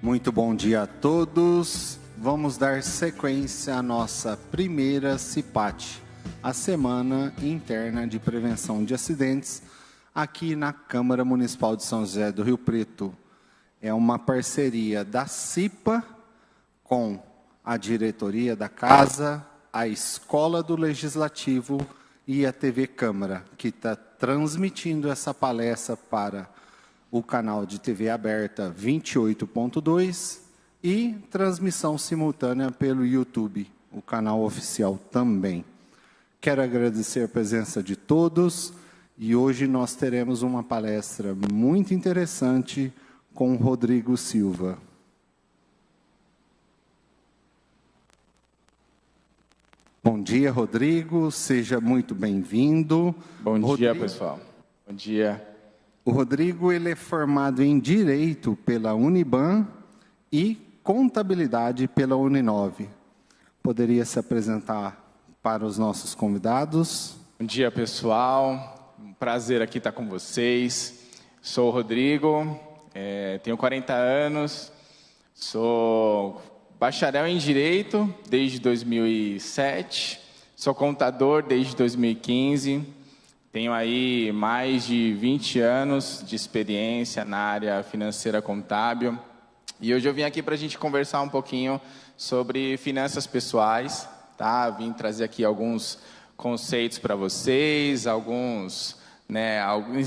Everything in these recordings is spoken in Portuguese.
Muito bom dia a todos. Vamos dar sequência à nossa primeira CIPAT, a Semana Interna de Prevenção de Acidentes, aqui na Câmara Municipal de São José do Rio Preto. É uma parceria da CIPA com a diretoria da Casa, a Escola do Legislativo e a TV Câmara, que está transmitindo essa palestra para o canal de TV aberta 28.2 e transmissão simultânea pelo YouTube, o canal oficial também. Quero agradecer a presença de todos e hoje nós teremos uma palestra muito interessante com o Rodrigo Silva. Bom dia, Rodrigo, seja muito bem-vindo. Bom dia, pessoal. Bom dia. O Rodrigo ele é formado em Direito pela Uniban e Contabilidade pela Uninove. Poderia se apresentar para os nossos convidados? Bom dia, pessoal. Um prazer aqui estar com vocês. Sou o Rodrigo, tenho 40 anos, sou bacharel em Direito desde 2007, sou contador desde 2015, tenho aí mais de 20 anos de experiência na área financeira contábil e hoje eu vim aqui para a gente conversar um pouquinho sobre finanças pessoais, tá? Vim trazer aqui alguns conceitos para vocês, alguns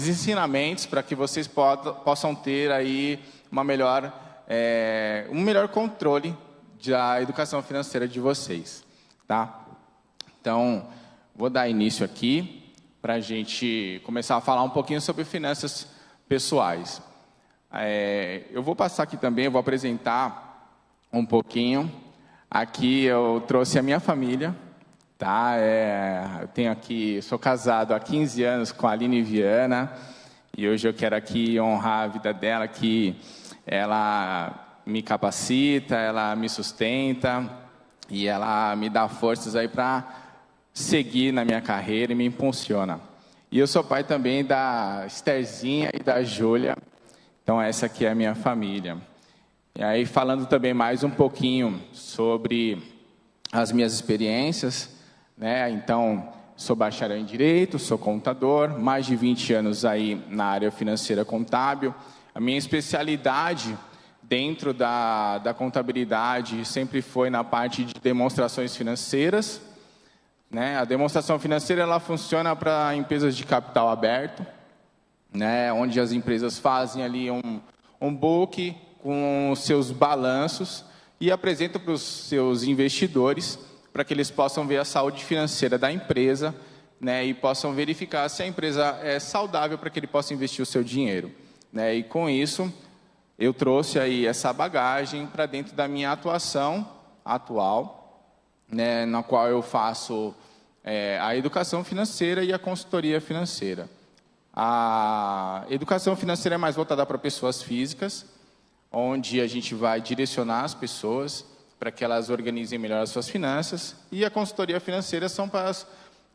ensinamentos para que vocês possam ter aí um melhor controle da educação financeira de vocês, tá? Então, vou dar início aqui para a gente começar a falar um pouquinho sobre finanças pessoais. Eu vou passar aqui também, eu vou apresentar um pouquinho. Aqui eu trouxe a minha família, tá? Eu tenho aqui, sou casado há 15 anos com a Aline Viana e hoje eu quero aqui honrar a vida dela, que ela me capacita, ela me sustenta e ela me dá forças aí para seguir na minha carreira e me impulsiona. E eu sou pai também da Estherzinha e da Júlia, então essa aqui é a minha família. E aí falando também mais um pouquinho sobre as minhas experiências, né? Então, sou bacharel em Direito, sou contador, mais de 20 anos aí na área financeira contábil. A minha especialidade dentro da contabilidade sempre foi na parte de demonstrações financeiras, né? A demonstração financeira ela funciona para empresas de capital aberto, né? Onde as empresas fazem ali um book com os seus balanços e apresentam para os seus investidores para que eles possam ver a saúde financeira da empresa, né? E possam verificar se a empresa é saudável para que ele possa investir o seu dinheiro, né? E com isso eu trouxe aí essa bagagem para dentro da minha atuação atual, né, na qual eu faço a educação financeira e a consultoria financeira. A educação financeira é mais voltada para pessoas físicas, onde a gente vai direcionar as pessoas para que elas organizem melhor as suas finanças, e a consultoria financeira são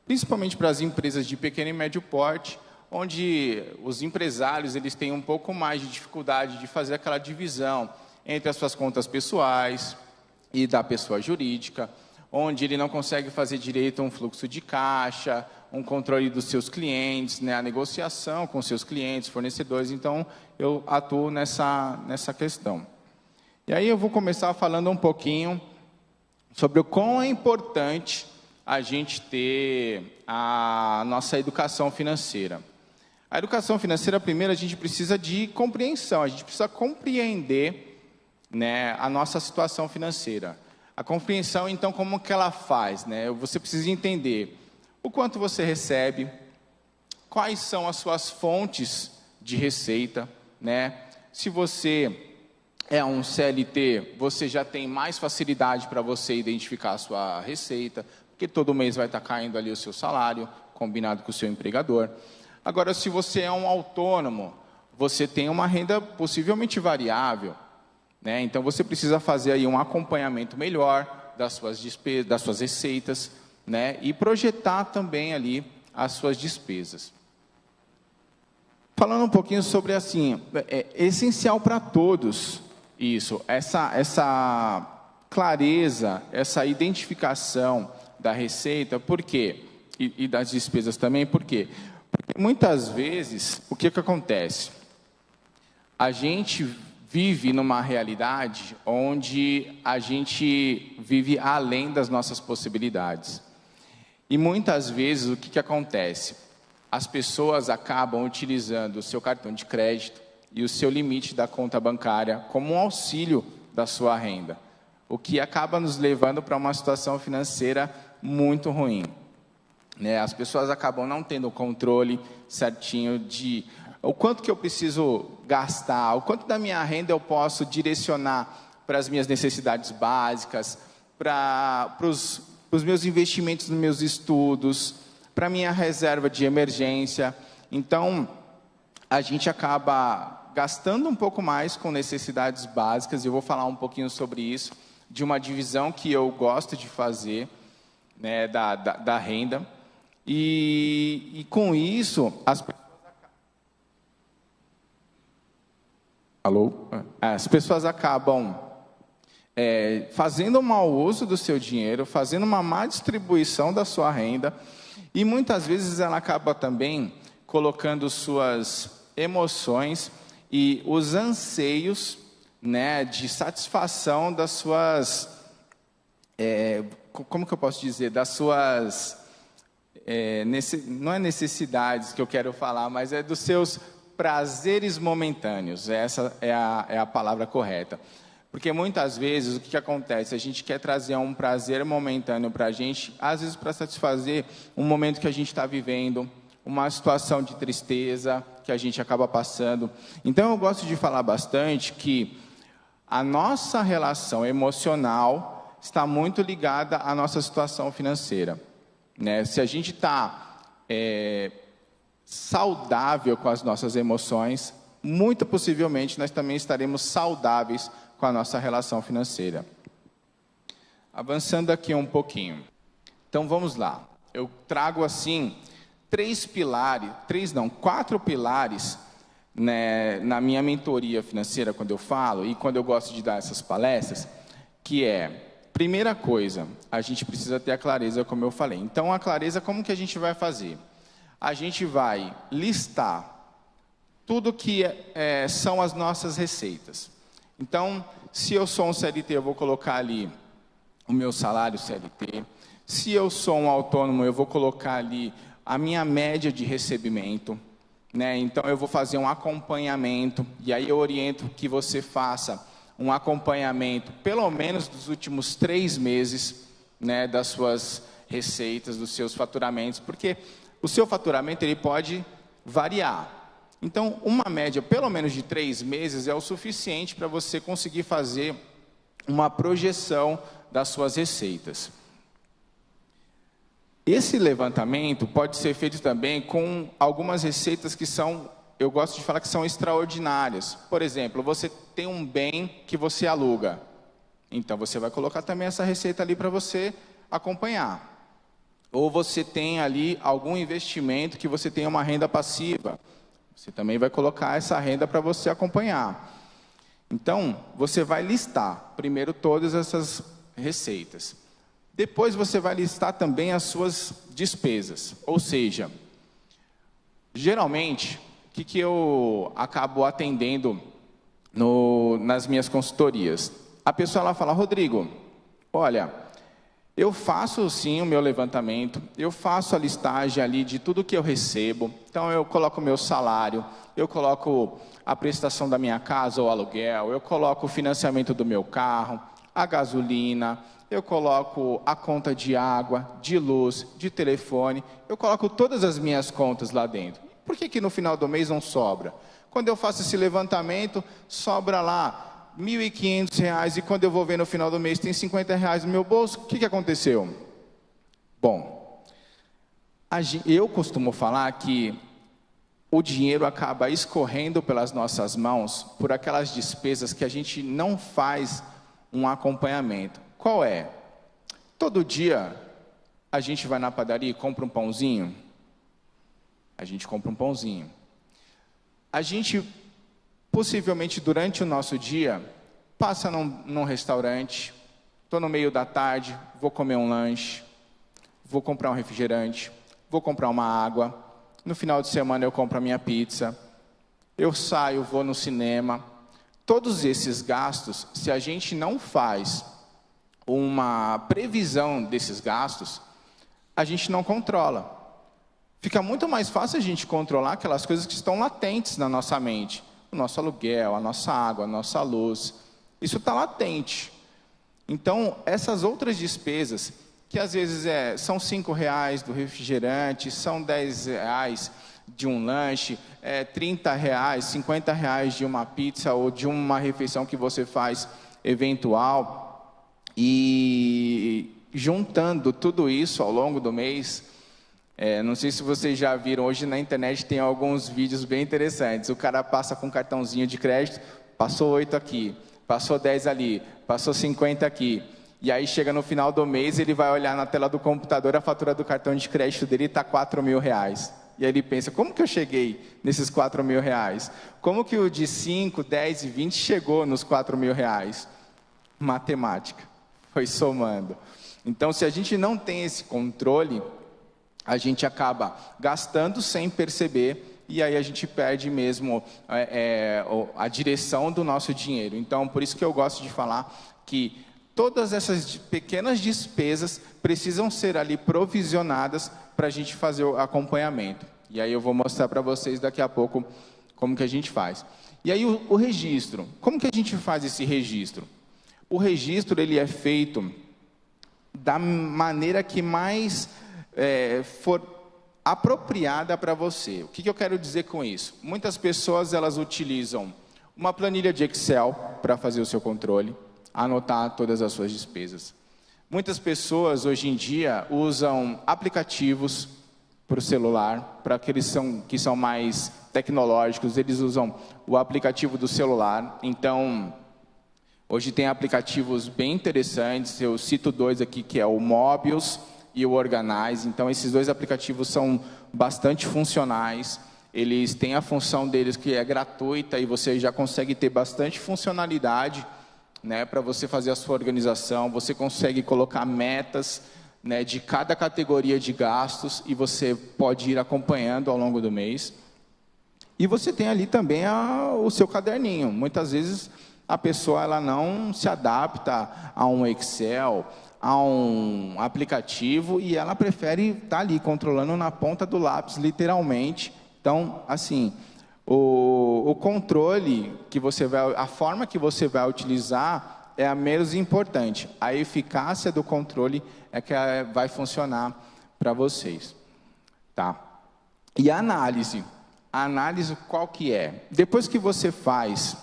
principalmente para as empresas de pequeno e médio porte, onde os empresários eles têm um pouco mais de dificuldade de fazer aquela divisão entre as suas contas pessoais e da pessoa jurídica, onde ele não consegue fazer direito a um fluxo de caixa, um controle dos seus clientes, né, a negociação com seus clientes, fornecedores. Então, eu atuo nessa questão. E aí eu vou começar falando um pouquinho sobre o quão é importante a gente ter a nossa educação financeira. A educação financeira, primeiro, a gente precisa de compreensão, a gente precisa compreender, né, a nossa situação financeira. A compreensão, então, como que ela faz, né? Você precisa entender o quanto você recebe, quais são as suas fontes de receita, né? Se você é um CLT, você já tem mais facilidade para você identificar a sua receita, porque todo mês vai estar caindo ali o seu salário, combinado com o seu empregador. Agora, se você é um autônomo, você tem uma renda possivelmente variável, né? Então, você precisa fazer aí um acompanhamento melhor das suas despesas, das suas receitas, né? E projetar também ali as suas despesas. Falando um pouquinho sobre, assim, é essencial para todos Isso, essa clareza, essa identificação da receita, por quê? E das despesas também, por quê? Porque muitas vezes, o que acontece? A gente vive numa realidade onde a gente vive além das nossas possibilidades. E muitas vezes, o que acontece? As pessoas acabam utilizando o seu cartão de crédito e o seu limite da conta bancária como um auxílio da sua renda, o que acaba nos levando para uma situação financeira muito ruim. As pessoas acabam não tendo o controle certinho de o quanto que eu preciso gastar, o quanto da minha renda eu posso direcionar para as minhas necessidades básicas, para os meus investimentos nos meus estudos, para a minha reserva de emergência. Então, a gente acaba gastando um pouco mais com necessidades básicas, e eu vou falar um pouquinho sobre isso, de uma divisão que eu gosto de fazer, da renda, e com isso, as pessoas acabam fazendo um mau uso do seu dinheiro, fazendo uma má distribuição da sua renda, e muitas vezes ela acaba também colocando suas emoções e os anseios, de satisfação das suas, como que eu posso dizer, das suas, não é necessidades que eu quero falar, mas é dos seus prazeres momentâneos. Essa é a palavra correta. Porque muitas vezes o que acontece? A gente quer trazer um prazer momentâneo para a gente, às vezes para satisfazer um momento que a gente está vivendo, uma situação de tristeza que a gente acaba passando. Então eu gosto de falar bastante que a nossa relação emocional está muito ligada à nossa situação financeira. Se a gente está saudável com as nossas emoções, muito possivelmente nós também estaremos saudáveis com a nossa relação financeira. Avançando aqui um pouquinho. Então vamos lá. Eu trago assim 4 pilares, na minha mentoria financeira, quando eu falo e quando eu gosto de dar essas palestras, que primeira coisa, a gente precisa ter a clareza, como eu falei. Então a clareza, como que a gente vai fazer? A gente vai listar tudo que são as nossas receitas. Então, se eu sou um CLT, eu vou colocar ali o meu salário CLT. Se eu sou um autônomo, eu vou colocar ali a minha média de recebimento. Então, eu vou fazer um acompanhamento, e aí eu oriento que você faça um acompanhamento, pelo menos dos últimos 3 meses, das suas receitas, dos seus faturamentos, porque o seu faturamento ele pode variar. Então, uma média, pelo menos de 3 meses, é o suficiente para você conseguir fazer uma projeção das suas receitas. Esse levantamento pode ser feito também com algumas receitas que são, eu gosto de falar que são extraordinárias. Por exemplo, você tem um bem que você aluga. Então, você vai colocar também essa receita ali para você acompanhar. Ou você tem ali algum investimento que você tem uma renda passiva. Você também vai colocar essa renda para você acompanhar. Então, você vai listar primeiro todas essas receitas. Depois você vai listar também as suas despesas. Ou seja, geralmente, o que eu acabo atendendo nas minhas consultorias? A pessoa ela fala, Rodrigo, olha, eu faço sim o meu levantamento, eu faço a listagem ali de tudo que eu recebo, então eu coloco o meu salário, eu coloco a prestação da minha casa ou aluguel, eu coloco o financiamento do meu carro, a gasolina, eu coloco a conta de água, de luz, de telefone, eu coloco todas as minhas contas lá dentro. Por que no final do mês não sobra? Quando eu faço esse levantamento, sobra lá R$ 1.500, e quando eu vou ver no final do mês tem R$50 no meu bolso, o que aconteceu? Bom, eu costumo falar que o dinheiro acaba escorrendo pelas nossas mãos por aquelas despesas que a gente não faz um acompanhamento. Qual é? Todo dia a gente vai na padaria e compra um pãozinho? A gente compra um pãozinho. A gente, possivelmente durante o nosso dia, passa num restaurante, estou no meio da tarde, vou comer um lanche, vou comprar um refrigerante, vou comprar uma água, no final de semana eu compro a minha pizza, eu saio, vou no cinema. Todos esses gastos, se a gente não faz uma previsão desses gastos, a gente não controla. Fica muito mais fácil a gente controlar aquelas coisas que estão latentes na nossa mente. O nosso aluguel, a nossa água, a nossa luz. Isso está latente. Então, essas outras despesas, que às vezes são R$5 do refrigerante, são R$10 de um lanche, R$30, R$50 de uma pizza ou de uma refeição que você faz eventual. E juntando tudo isso ao longo do mês, não sei se vocês já viram, hoje na internet tem alguns vídeos bem interessantes. O cara passa com um cartãozinho de crédito, passou 8 aqui, passou 10 ali, passou 50 aqui. E aí chega no final do mês, ele vai olhar na tela do computador, a fatura do cartão de crédito dele está R$4.000. E aí ele pensa, como que eu cheguei nesses R$4.000? Como que o de 5, 10 e 20 chegou nos R$4.000? Matemática, foi somando. Então, se a gente não tem esse controle, a gente acaba gastando sem perceber, e aí a gente perde mesmo a direção do nosso dinheiro. Então, por isso que eu gosto de falar que todas essas pequenas despesas precisam ser ali provisionadas para a gente fazer o acompanhamento. E aí eu vou mostrar para vocês daqui a pouco como que a gente faz. E aí o registro. Como que a gente faz esse registro? O registro ele é feito da maneira que mais for apropriada para você. O que eu quero dizer com isso? Muitas pessoas elas utilizam uma planilha de Excel para fazer o seu controle, anotar todas as suas despesas. Muitas pessoas hoje em dia usam aplicativos para o celular, para aqueles que são mais tecnológicos, eles usam o aplicativo do celular. Então, hoje tem aplicativos bem interessantes, eu cito 2 aqui, que é o Mobius e o Organize. Então, esses 2 aplicativos são bastante funcionais, eles têm a função deles que é gratuita e você já consegue ter bastante funcionalidade, né, para você fazer a sua organização. Você consegue colocar metas, né, de cada categoria de gastos e você pode ir acompanhando ao longo do mês. E você tem ali também o seu caderninho. Muitas vezes a pessoa ela não se adapta a um Excel, a um aplicativo, e ela prefere estar ali controlando na ponta do lápis, literalmente. Então, assim, o controle que você vai, a forma que você vai utilizar é a menos importante. A eficácia do controle é que vai funcionar para vocês, tá? E a análise qual que é? Depois que você faz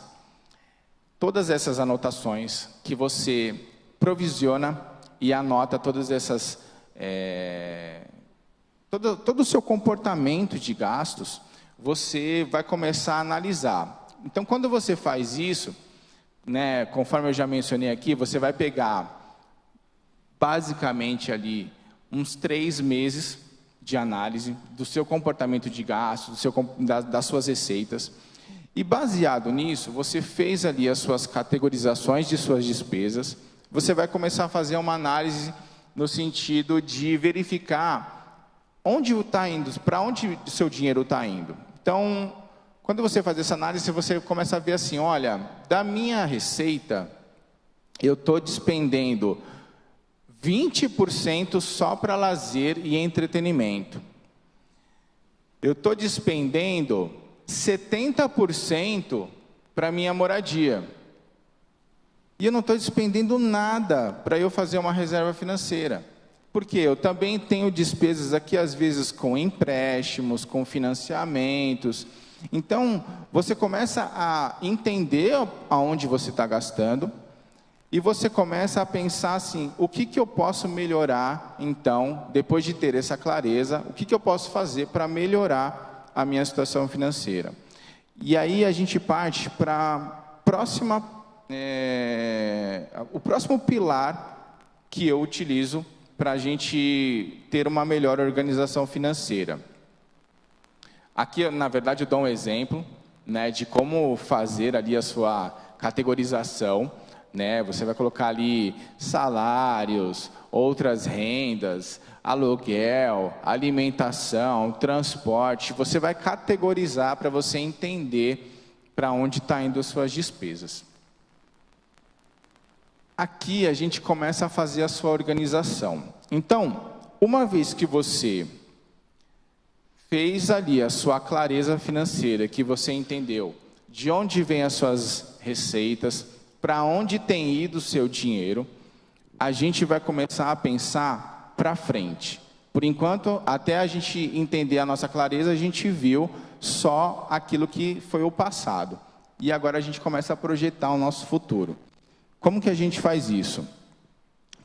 todas essas anotações, que você provisiona e anota todas essas todo o seu comportamento de gastos, você vai começar a analisar. Então, quando você faz isso, né, conforme eu já mencionei aqui, você vai pegar basicamente ali uns 3 meses de análise do seu comportamento de gastos, das suas receitas. E baseado nisso, você fez ali as suas categorizações de suas despesas. Você vai começar a fazer uma análise no sentido de verificar onde está indo, para onde o seu dinheiro está indo. Então, quando você faz essa análise, você começa a ver assim, olha, da minha receita, eu estou despendendo 20% só para lazer e entretenimento. Eu estou despendendo 70% para minha moradia. E eu não estou despendendo nada para eu fazer uma reserva financeira. Porque eu também tenho despesas aqui, às vezes, com empréstimos, com financiamentos. Então, você começa a entender aonde você está gastando e você começa a pensar assim, o que eu posso melhorar, então, depois de ter essa clareza, o que eu posso fazer para melhorar a minha situação financeira. E aí a gente parte para o próximo pilar que eu utilizo para a gente ter uma melhor organização financeira. Aqui, na verdade, eu dou um exemplo, né, de como fazer ali a sua categorização. né? Você vai colocar ali salários, outras rendas, aluguel, alimentação, transporte. Você vai categorizar para você entender para onde está indo as suas despesas. Aqui a gente começa a fazer a sua organização. Então, uma vez que você fez ali a sua clareza financeira, que você entendeu de onde vêm as suas receitas, para onde tem ido o seu dinheiro, a gente vai começar a pensar para frente. Por enquanto, até a gente entender a nossa clareza, a gente viu só aquilo que foi o passado. E agora a gente começa a projetar o nosso futuro. Como que a gente faz isso?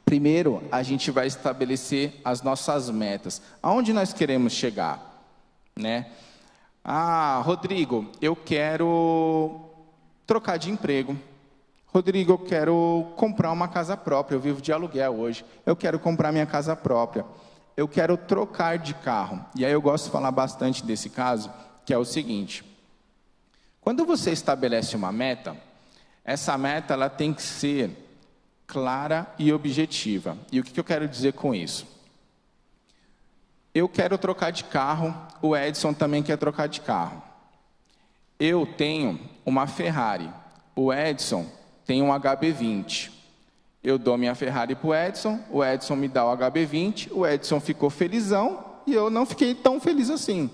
Primeiro, a gente vai estabelecer as nossas metas. Aonde nós queremos chegar, né? Ah, Rodrigo, eu quero trocar de emprego. Rodrigo, eu quero comprar uma casa própria. Eu vivo de aluguel hoje. Eu quero comprar minha casa própria. Eu quero trocar de carro. E aí eu gosto de falar bastante desse caso, que é o seguinte. Quando você estabelece uma meta, essa meta ela tem que ser clara e objetiva. E o que eu quero dizer com isso? Eu quero trocar de carro, o Edson também quer trocar de carro. Eu tenho uma Ferrari, o Edson tem um HB20. Eu dou minha Ferrari para o Edson me dá o HB20, o Edson ficou felizão e eu não fiquei tão feliz assim.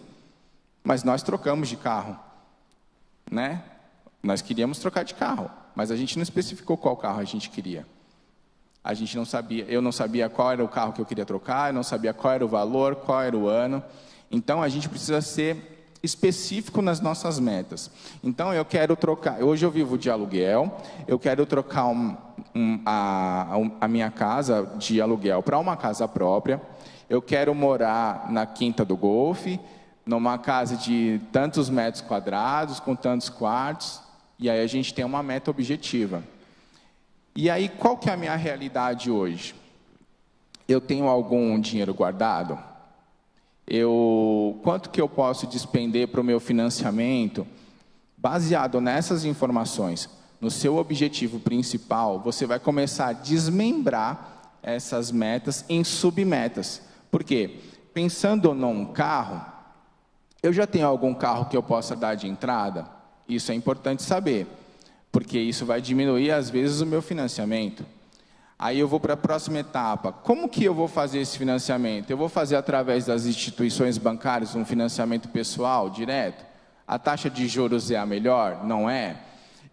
Mas nós trocamos de carro, né? Nós queríamos trocar de carro, mas a gente não especificou qual carro a gente queria. A gente não sabia, eu não sabia qual era o carro que eu queria trocar, eu não sabia qual era o valor, qual era o ano. Então, a gente precisa ser específico nas nossas metas. Então, eu quero trocar, hoje eu vivo de aluguel, eu quero trocar a minha casa de aluguel para uma casa própria, eu quero morar na Quinta do Golfe, numa casa de tantos metros quadrados, com tantos quartos, e aí a gente tem uma meta objetiva. E aí, qual que é a minha realidade hoje? Eu tenho algum dinheiro guardado? Quanto que eu posso despender para o meu financiamento? Baseado nessas informações, no seu objetivo principal, você vai começar a desmembrar essas metas em submetas. Por quê? Pensando num carro, eu já tenho algum carro que eu possa dar de entrada? Isso é importante saber, porque isso vai diminuir, às vezes, o meu financiamento. Aí eu vou para a próxima etapa. Como que eu vou fazer esse financiamento? Eu vou fazer através das instituições bancárias um financiamento pessoal, direto? A taxa de juros é a melhor? Não é?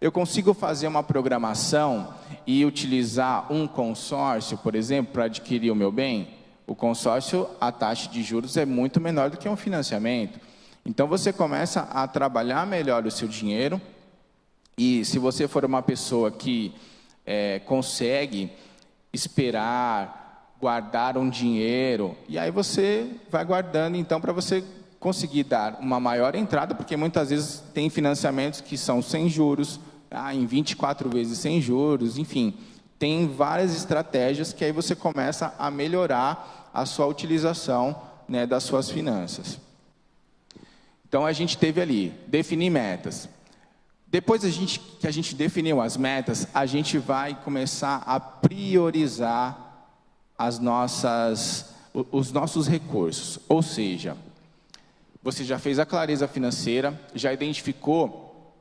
Eu consigo fazer uma programação e utilizar um consórcio, por exemplo, para adquirir o meu bem? O consórcio, a taxa de juros é muito menor do que um financiamento. Então, você começa a trabalhar melhor o seu dinheiro. E se você for uma pessoa que consegue esperar, guardar um dinheiro, e aí você vai guardando, então, para você conseguir dar uma maior entrada, porque muitas vezes tem financiamentos que são sem juros, em 24 vezes sem juros, enfim, tem várias estratégias que aí você começa a melhorar a sua utilização, né, das suas finanças. Então, a gente teve ali, definir metas. Depois que a gente definiu as metas, a gente vai começar a priorizar os nossos recursos. Ou seja, você já fez a clareza financeira, já identificou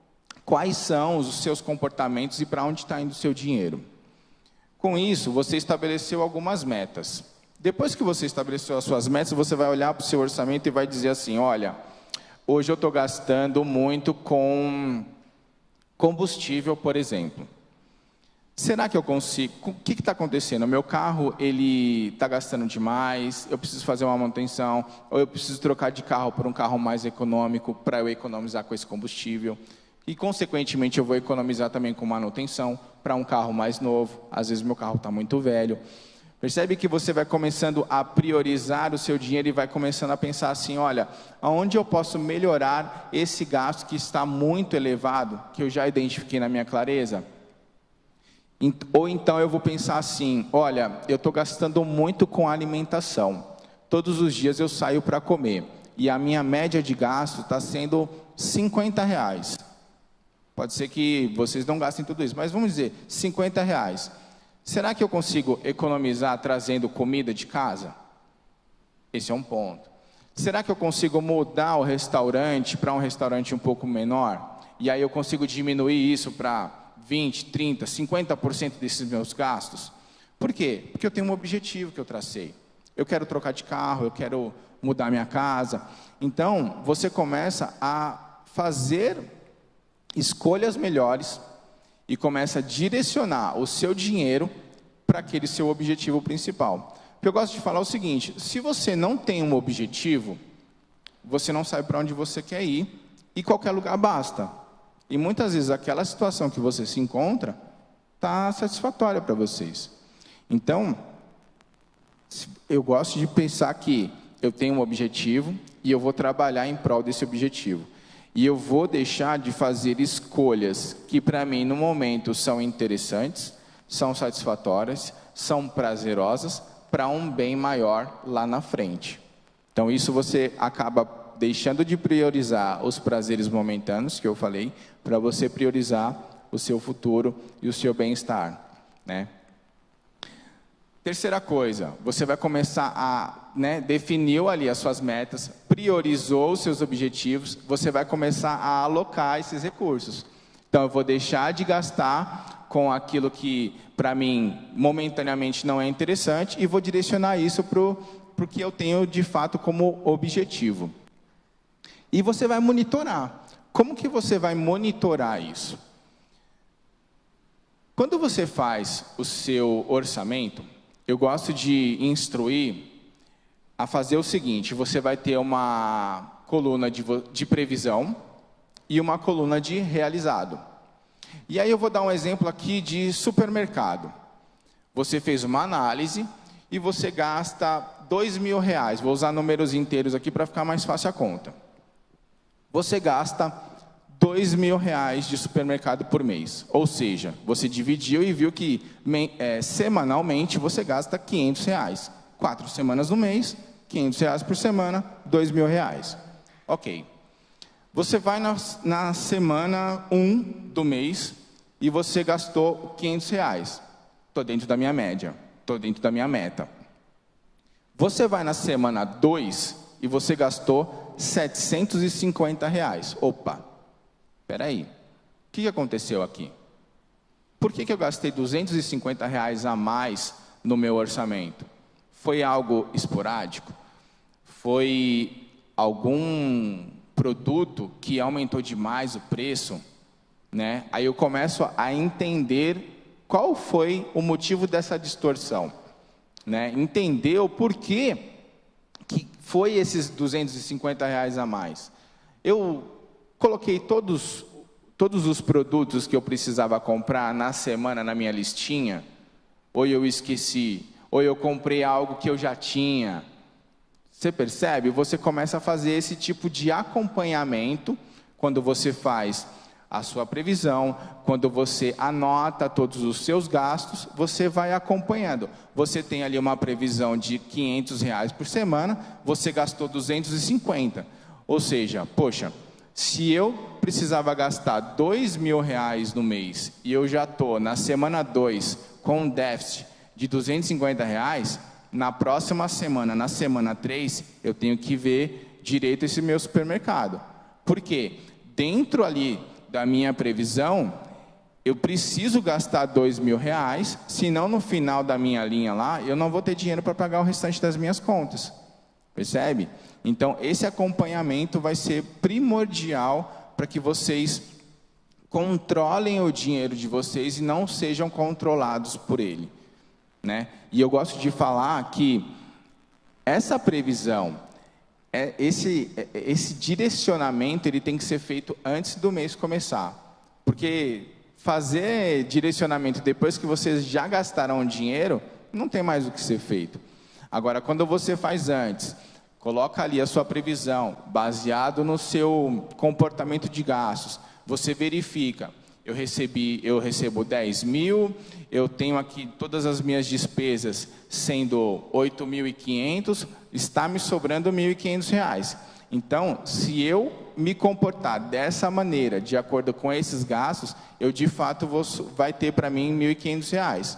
quais são os seus comportamentos e para onde está indo o seu dinheiro. Com isso, você estabeleceu algumas metas. Depois que você estabeleceu as suas metas, você vai olhar para o seu orçamento e vai dizer assim, olha, hoje eu estou gastando muito com combustível, por exemplo. Será que eu consigo? O que está acontecendo? O meu carro, ele está gastando demais, eu preciso fazer uma manutenção, ou eu preciso trocar de carro por um carro mais econômico para eu economizar com esse combustível. E, consequentemente, eu vou economizar também com manutenção para um carro mais novo. Às vezes, meu carro está muito velho. Percebe que você vai começando a priorizar o seu dinheiro e vai começando a pensar assim, olha, aonde eu posso melhorar esse gasto que está muito elevado, que eu já identifiquei na minha clareza? Ou então eu vou pensar assim, olha, eu estou gastando muito com alimentação. Todos os dias eu saio para comer e a minha média de gasto está sendo R$50. Pode ser que vocês não gastem tudo isso, mas vamos dizer, R$50. Será que eu consigo economizar trazendo comida de casa? Esse é um ponto. Será que eu consigo mudar o restaurante para um restaurante um pouco menor? E aí eu consigo diminuir isso para 20, 30, 50% desses meus gastos? Por quê? Porque eu tenho um objetivo que eu tracei. Eu quero trocar de carro, eu quero mudar minha casa. Então, você começa a fazer escolhas melhores e começa a direcionar o seu dinheiro para aquele seu objetivo principal. Porque eu gosto de falar o seguinte: se você não tem um objetivo, você não sabe para onde você quer ir e qualquer lugar basta. E muitas vezes aquela situação que você se encontra está satisfatória para vocês. Então, eu gosto de pensar que eu tenho um objetivo e eu vou trabalhar em prol desse objetivo. E eu vou deixar de fazer escolhas que para mim no momento são interessantes, são satisfatórias, são prazerosas, para um bem maior lá na frente. Então isso você acaba deixando de priorizar os prazeres momentâneos, que eu falei, para você priorizar o seu futuro e o seu bem-estar, né? Terceira coisa, você vai começar a, definiu ali as suas metas, priorizou os seus objetivos, você vai começar a alocar esses recursos. Então, eu vou deixar de gastar com aquilo que, para mim, momentaneamente não é interessante e vou direcionar isso para o que eu tenho, de fato, como objetivo. E você vai monitorar. Como que você vai monitorar isso? Quando você faz o seu orçamento, eu gosto de instruir a fazer o seguinte: você vai ter uma coluna de previsão e uma coluna de realizado. E aí eu vou dar um exemplo aqui de supermercado. Você fez uma análise e você gasta R$2.000. Vou usar números inteiros aqui para ficar mais fácil a conta. Você gasta R$2.000 de supermercado por mês. Ou seja, você dividiu e viu que semanalmente você gasta R$500. 4 semanas no mês, R$500 por semana, R$2.000. Ok. Você vai na semana 1 do mês e você gastou R$500. Estou dentro da minha média, estou dentro da minha meta. Você vai na semana 2 e você gastou R$750. Opa! Espera aí, o que aconteceu aqui? Por que eu gastei R$250 a mais no meu orçamento? Foi algo esporádico? Foi algum produto que aumentou demais o preço? Né? Aí eu começo a entender qual foi o motivo dessa distorção. Né? Entender o porquê que foi esses R$250 a mais. Eu coloquei todos os produtos que eu precisava comprar na semana na minha listinha, ou eu esqueci, ou eu comprei algo que eu já tinha. Você percebe? Você começa a fazer esse tipo de acompanhamento quando você faz a sua previsão, quando você anota todos os seus gastos, você vai acompanhando. Você tem ali uma previsão de R$500 por semana, você gastou R$250. Ou seja, poxa, se eu precisava gastar R$2.000 no mês e eu já estou na semana 2 com um déficit de R$250, na próxima semana, na semana 3, eu tenho que ver direito esse meu supermercado. Por quê? Dentro ali da minha previsão, eu preciso gastar R$2.000, senão no final da minha linha lá, eu não vou ter dinheiro para pagar o restante das minhas contas. Percebe? Então, esse acompanhamento vai ser primordial para que vocês controlem o dinheiro de vocês e não sejam controlados por ele. Né? E eu gosto de falar que essa previsão, esse direcionamento, ele tem que ser feito antes do mês começar. Porque fazer direcionamento depois que vocês já gastaram dinheiro, não tem mais o que ser feito. Agora, quando você faz antes, coloca ali a sua previsão, baseado no seu comportamento de gastos, você verifica, eu recebo 10 mil, eu tenho aqui todas as minhas despesas sendo 8.500, está me sobrando R$1.500. Então, se eu me comportar dessa maneira, de acordo com esses gastos, eu de fato vai ter para mim R$ 1.500.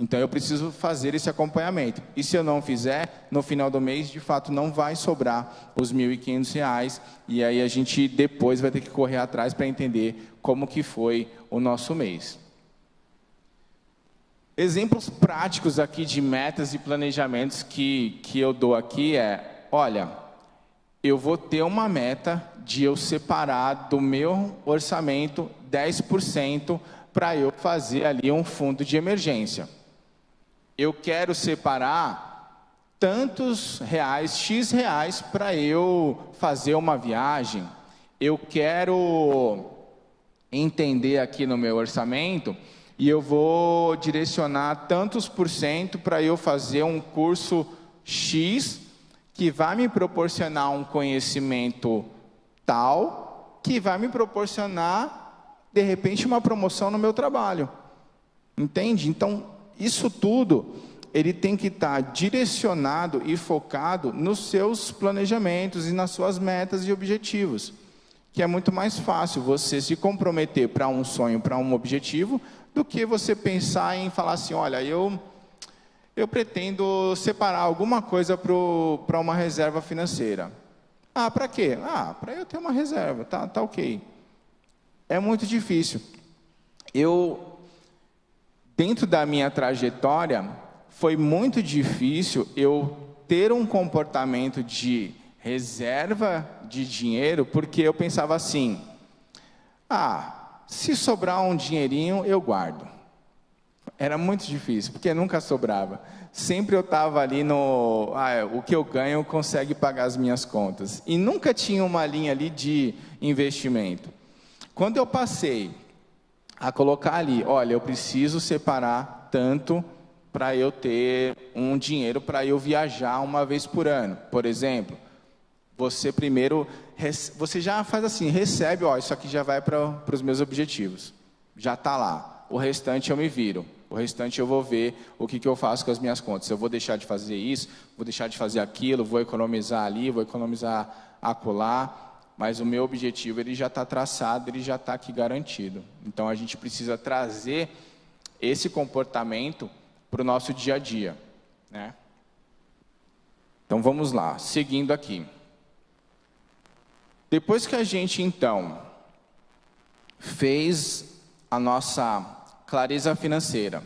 Então, eu preciso fazer esse acompanhamento. E se eu não fizer, no final do mês, de fato, não vai sobrar os R$ 1.500. E aí a gente depois vai ter que correr atrás para entender como que foi o nosso mês. Exemplos práticos aqui de metas e planejamentos que eu dou aqui olha, eu vou ter uma meta de eu separar do meu orçamento 10% para eu fazer ali um fundo de emergência. Eu quero separar tantos reais, X reais, para eu fazer uma viagem. Eu quero entender aqui no meu orçamento e eu vou direcionar tantos por cento para eu fazer um curso X que vai me proporcionar um conhecimento tal, que vai me proporcionar, de repente, uma promoção no meu trabalho. Entende? Então, isso tudo, ele tem que estar direcionado e focado nos seus planejamentos e nas suas metas e objetivos. Que é muito mais fácil você se comprometer para um sonho, para um objetivo, do que você pensar em falar assim, olha, eu pretendo separar alguma coisa para uma reserva financeira. Ah, para quê? Ah, para eu ter uma reserva, tá ok. É muito difícil. Dentro da minha trajetória, foi muito difícil eu ter um comportamento de reserva de dinheiro, porque eu pensava assim, se sobrar um dinheirinho, eu guardo. Era muito difícil, porque nunca sobrava. Sempre eu estava ali o que eu ganho consegue pagar as minhas contas. E nunca tinha uma linha ali de investimento. Quando eu passei a colocar ali, olha, eu preciso separar tanto para eu ter um dinheiro para eu viajar uma vez por ano. Por exemplo, você já faz assim, recebe, isso aqui já vai para os meus objetivos. Já está lá. O restante eu me viro. O restante eu vou ver o que eu faço com as minhas contas. Eu vou deixar de fazer isso, vou deixar de fazer aquilo, vou economizar ali, vou economizar acolá, mas o meu objetivo ele já está traçado, ele já está aqui garantido. Então a gente precisa trazer esse comportamento para o nosso dia a dia, né? Então vamos lá, seguindo aqui. Depois que a gente então fez a nossa clareza financeira,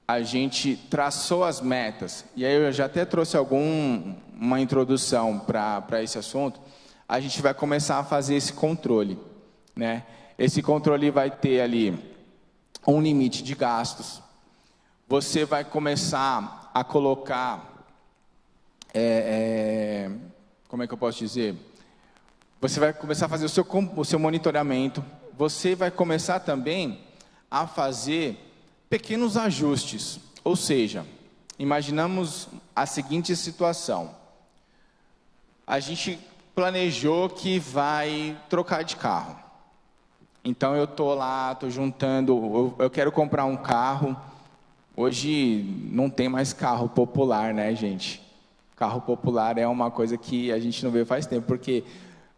a gente traçou as metas, e aí eu já até trouxe uma introdução para esse assunto, a gente vai começar a fazer esse controle, né? Esse controle vai ter ali um limite de gastos, você vai começar a colocar, como é que eu posso dizer? Você vai começar a fazer o seu monitoramento, você vai começar também a fazer pequenos ajustes, ou seja, imaginamos a seguinte situação, a gente planejou que vai trocar de carro, então eu estou juntando, eu quero comprar um carro, hoje não tem mais carro popular, né, gente? Carro popular é uma coisa que a gente não vê faz tempo, porque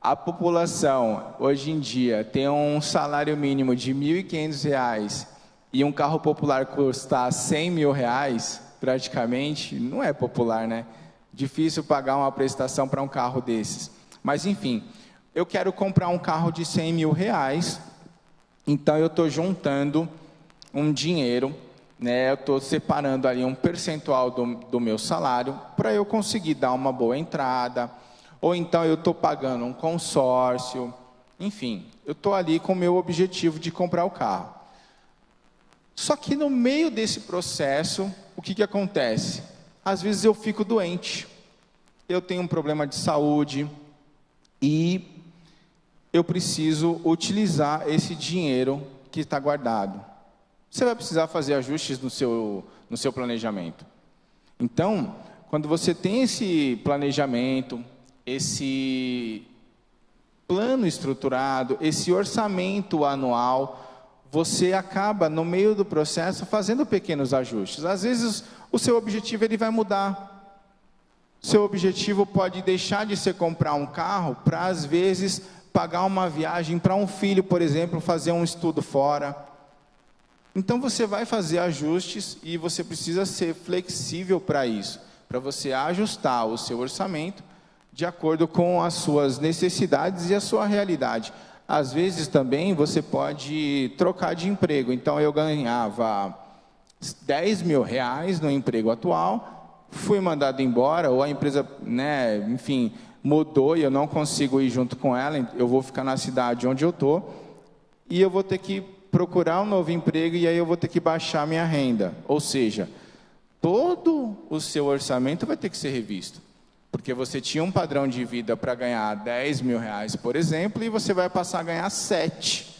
a população, hoje em dia, tem um salário mínimo de R$ 1.500 e um carro popular custar R$ 100.000, praticamente, não é popular, né? Difícil pagar uma prestação para um carro desses. Mas, enfim, eu quero comprar um carro de R$ 100.000, então eu estou juntando um dinheiro, né? Eu estou separando ali um percentual do meu salário para eu conseguir dar uma boa entrada, ou então eu estou pagando um consórcio, enfim, eu estou ali com o meu objetivo de comprar o carro. Só que no meio desse processo, o que acontece? Às vezes eu fico doente, eu tenho um problema de saúde e eu preciso utilizar esse dinheiro que está guardado. Você vai precisar fazer ajustes no seu planejamento. Então, quando você tem esse planejamento, esse plano estruturado, esse orçamento anual, você acaba, no meio do processo, fazendo pequenos ajustes. Às vezes, o seu objetivo ele vai mudar. Seu objetivo pode deixar de ser comprar um carro para, às vezes, pagar uma viagem para um filho, por exemplo, fazer um estudo fora. Então, você vai fazer ajustes e você precisa ser flexível para isso, para você ajustar o seu orçamento de acordo com as suas necessidades e a sua realidade. Às vezes, também, você pode trocar de emprego. Então, eu ganhava R$10 mil no emprego atual, fui mandado embora, ou a empresa, enfim, mudou e eu não consigo ir junto com ela, eu vou ficar na cidade onde eu estou, e eu vou ter que procurar um novo emprego, e aí eu vou ter que baixar minha renda. Ou seja, todo o seu orçamento vai ter que ser revisto, porque você tinha um padrão de vida para ganhar R$10 mil, por exemplo, e você vai passar a ganhar 7.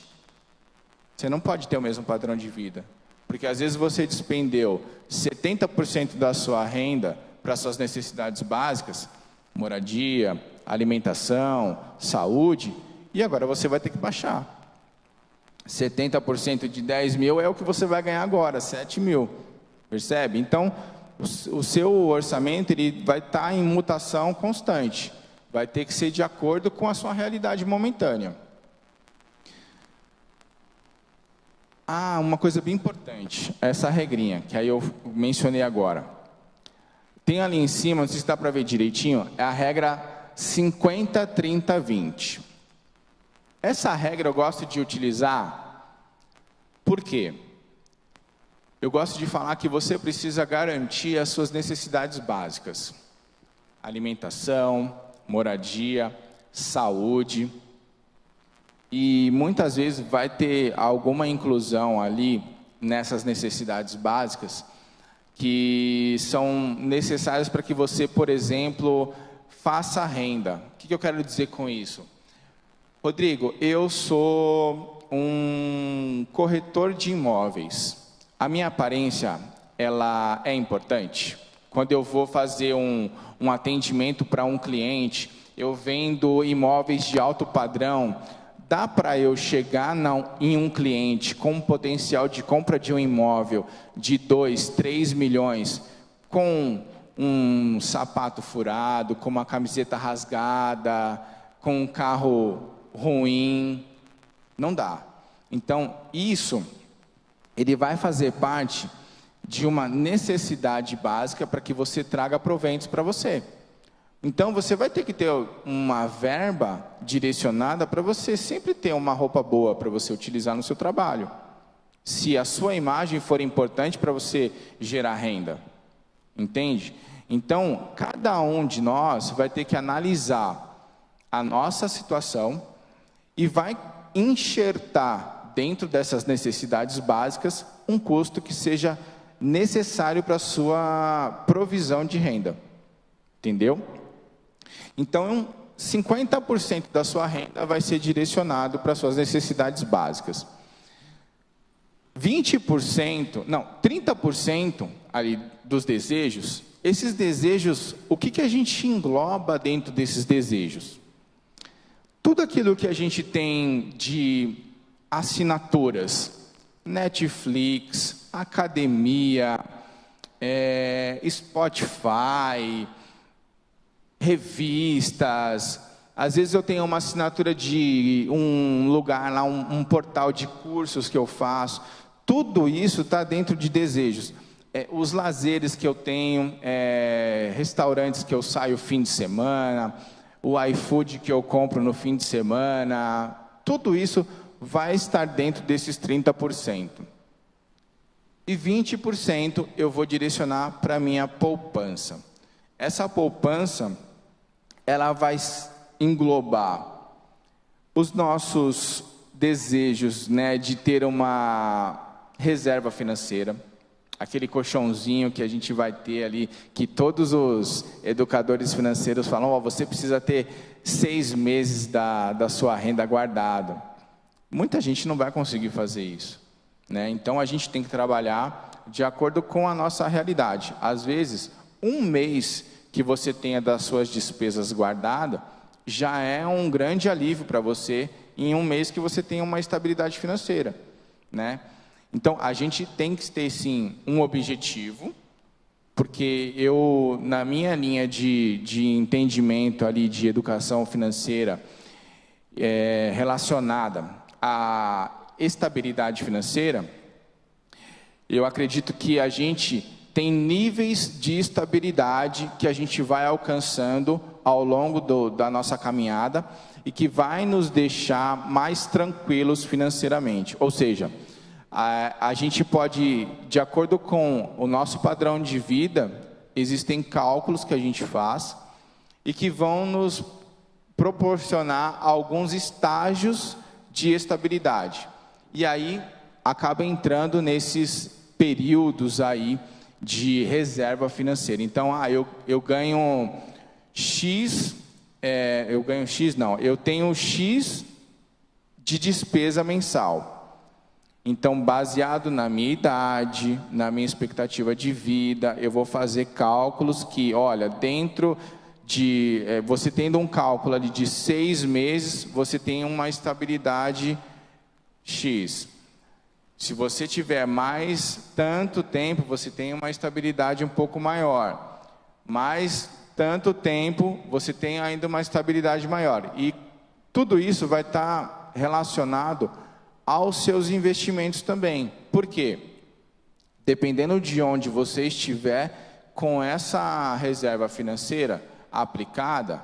Você não pode ter o mesmo padrão de vida, porque às vezes você despendeu 70% da sua renda para suas necessidades básicas, moradia, alimentação, saúde, e agora você vai ter que baixar. 70% de 10 mil é o que você vai ganhar agora, 7 mil, percebe? Então, o seu orçamento ele vai estar em mutação constante, vai ter que ser de acordo com a sua realidade momentânea. Uma coisa bem importante, essa regrinha, que aí eu mencionei agora. Tem ali em cima, não sei se dá para ver direitinho, é a regra 50, 30, 20. Essa regra eu gosto de utilizar, por quê? Eu gosto de falar que você precisa garantir as suas necessidades básicas. Alimentação, moradia, saúde. E muitas vezes vai ter alguma inclusão ali nessas necessidades básicas que são necessárias para que você, por exemplo, faça renda. O que eu quero dizer com isso? Rodrigo, eu sou um corretor de imóveis. A minha aparência, ela é importante? Quando eu vou fazer um atendimento para um cliente, eu vendo imóveis de alto padrão, dá para eu chegar em um cliente com um potencial de compra de um imóvel de 2, 3 milhões, com um sapato furado, com uma camiseta rasgada, com um carro ruim? Não dá. Então, isso, ele vai fazer parte de uma necessidade básica para que você traga proventos para você. Então, você vai ter que ter uma verba direcionada para você sempre ter uma roupa boa para você utilizar no seu trabalho. Se a sua imagem for importante para você gerar renda. Entende? Então, cada um de nós vai ter que analisar a nossa situação e vai enxertar dentro dessas necessidades básicas um custo que seja necessário para a sua provisão de renda. Entendeu? Então, 50% da sua renda vai ser direcionado para suas necessidades básicas. 30% ali dos desejos, esses desejos, o que a gente engloba dentro desses desejos? Tudo aquilo que a gente tem de assinaturas, Netflix, academia, Spotify, revistas, às vezes eu tenho uma assinatura de um lugar lá, um portal de cursos que eu faço, tudo isso está dentro de desejos. Os lazeres que eu tenho, restaurantes que eu saio fim de semana, o iFood que eu compro no fim de semana, tudo isso vai estar dentro desses 30%. E 20% eu vou direcionar para a minha poupança. Essa poupança, ela vai englobar os nossos desejos, de ter uma reserva financeira, aquele colchãozinho que a gente vai ter ali, que todos os educadores financeiros falam, você precisa ter 6 meses da sua renda guardada. Muita gente não vai conseguir fazer isso, Então, a gente tem que trabalhar de acordo com a nossa realidade. Às vezes, um mês que você tenha das suas despesas guardadas, já é um grande alívio para você, em um mês que você tenha uma estabilidade financeira, Então, a gente tem que ter, sim, um objetivo, porque eu, na minha linha de entendimento ali de educação financeira relacionada à estabilidade financeira, eu acredito que a gente tem níveis de estabilidade que a gente vai alcançando ao longo da nossa caminhada e que vai nos deixar mais tranquilos financeiramente. Ou seja, a gente pode, de acordo com o nosso padrão de vida, existem cálculos que a gente faz e que vão nos proporcionar alguns estágios de estabilidade. E aí acaba entrando nesses períodos aí de reserva financeira. Então, eu ganho X, eu tenho X de despesa mensal. Então, baseado na minha idade, na minha expectativa de vida, eu vou fazer cálculos que, olha, dentro de... você tendo um cálculo ali de 6 meses, você tem uma estabilidade X. Se você tiver mais tanto tempo, você tem uma estabilidade um pouco maior. Mais tanto tempo, você tem ainda uma estabilidade maior. E tudo isso vai estar relacionado aos seus investimentos também. Por quê? Dependendo de onde você estiver, com essa reserva financeira aplicada,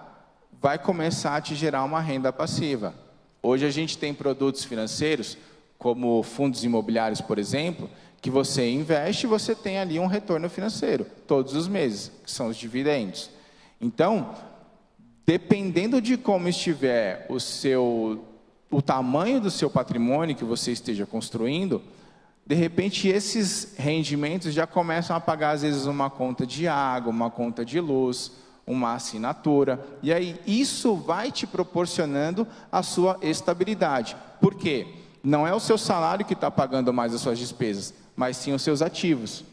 vai começar a te gerar uma renda passiva. Hoje a gente tem produtos financeiros, como fundos imobiliários, por exemplo, que você investe e você tem ali um retorno financeiro, todos os meses, que são os dividendos. Então, dependendo de como estiver o tamanho do seu patrimônio que você esteja construindo, de repente esses rendimentos já começam a pagar às vezes uma conta de água, uma conta de luz, uma assinatura, e aí isso vai te proporcionando a sua estabilidade. Por quê? Não é o seu salário que está pagando mais as suas despesas, mas sim os seus ativos.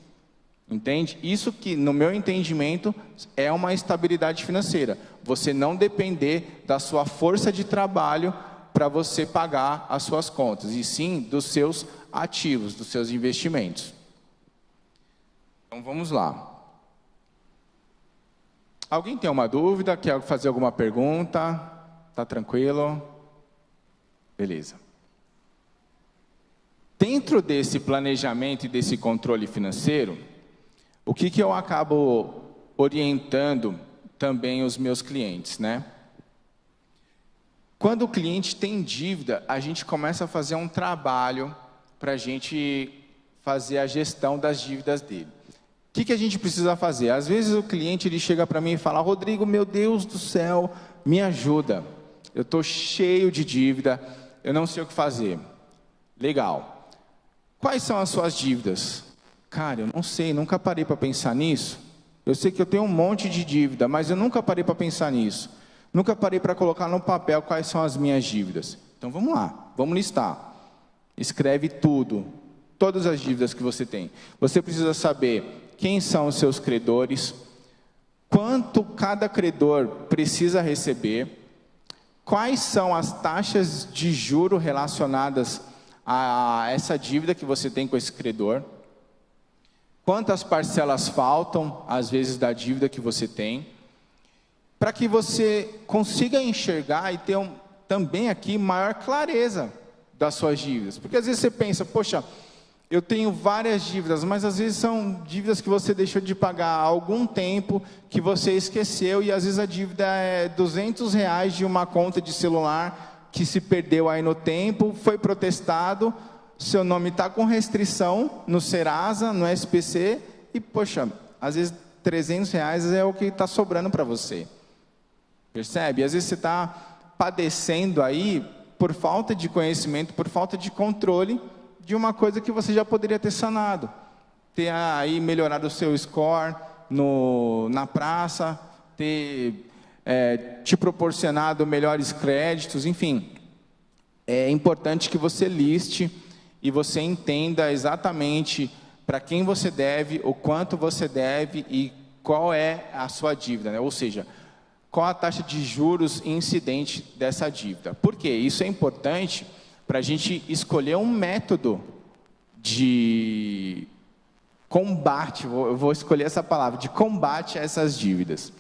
Entende? Isso que, no meu entendimento, é uma estabilidade financeira. Você não depender da sua força de trabalho para você pagar as suas contas, e sim dos seus ativos, dos seus investimentos. Então vamos lá. Alguém tem uma dúvida? Quer fazer alguma pergunta? Tá tranquilo? Beleza. Dentro desse planejamento e desse controle financeiro, o que eu acabo orientando também os meus clientes, né? Quando o cliente tem dívida, a gente começa a fazer um trabalho para a gente fazer a gestão das dívidas dele. O que a gente precisa fazer? Às vezes o cliente ele chega para mim e fala: Rodrigo, meu Deus do céu, me ajuda. Eu estou cheio de dívida, eu não sei o que fazer. Legal. Quais são as suas dívidas? Cara, eu não sei, nunca parei para pensar nisso. Eu sei que eu tenho um monte de dívida, mas eu nunca parei para pensar nisso. Nunca parei para colocar no papel quais são as minhas dívidas. Então vamos lá, vamos listar. Escreve tudo, todas as dívidas que você tem. Você precisa saber quem são os seus credores, quanto cada credor precisa receber, quais são as taxas de juro relacionadas a essa dívida que você tem com esse credor, quantas parcelas faltam, às vezes, da dívida que você tem, para que você consiga enxergar e ter também aqui maior clareza das suas dívidas. Porque às vezes você pensa, poxa, eu tenho várias dívidas, mas às vezes são dívidas que você deixou de pagar há algum tempo, que você esqueceu, e às vezes a dívida é R$200 de uma conta de celular que se perdeu aí no tempo, foi protestado, seu nome está com restrição no Serasa, no SPC, e poxa, às vezes R$300 é o que está sobrando para você. Percebe? Às vezes você está padecendo aí por falta de conhecimento, por falta de controle de uma coisa que você já poderia ter sanado. Ter aí melhorado o seu score na praça, ter te proporcionado melhores créditos, enfim. É importante que você liste e você entenda exatamente para quem você deve, o quanto você deve e qual é a sua dívida, né? Ou seja, qual a taxa de juros incidente dessa dívida. Por quê? Isso é importante para a gente escolher um método de combate, eu vou escolher essa palavra, de combate a essas dívidas.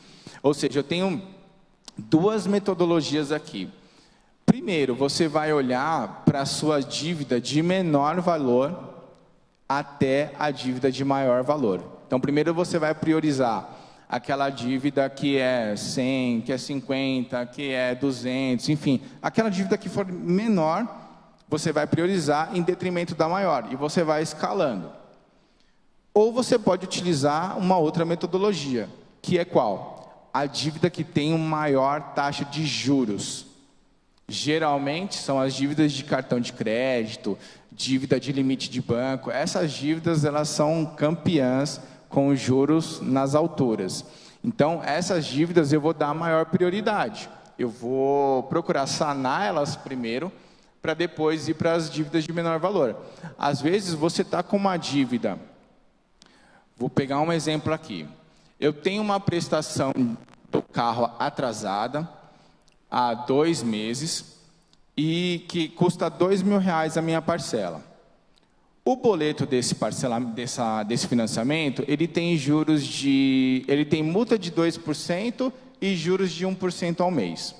Ou seja, eu tenho duas metodologias aqui. Primeiro, você vai olhar para a sua dívida de menor valor até a dívida de maior valor. Então, primeiro você vai priorizar aquela dívida que é 100, que é 50, que é 200, enfim, aquela dívida que for menor, você vai priorizar em detrimento da maior, e você vai escalando. Ou você pode utilizar uma outra metodologia, que é qual? A dívida que tem uma maior taxa de juros. Geralmente são as dívidas de cartão de crédito, dívida de limite de banco. Essas dívidas, elas são campeãs com os juros nas alturas. Então, essas dívidas eu vou dar maior prioridade. Eu vou procurar sanar elas primeiro, para depois ir para as dívidas de menor valor. Às vezes, você está com uma dívida. Vou pegar um exemplo aqui. Eu tenho uma prestação do carro atrasada há 2 meses e que custa R$2.000 a minha parcela. O boleto desse financiamento, ele tem ele tem multa de 2% e juros de 1% ao mês.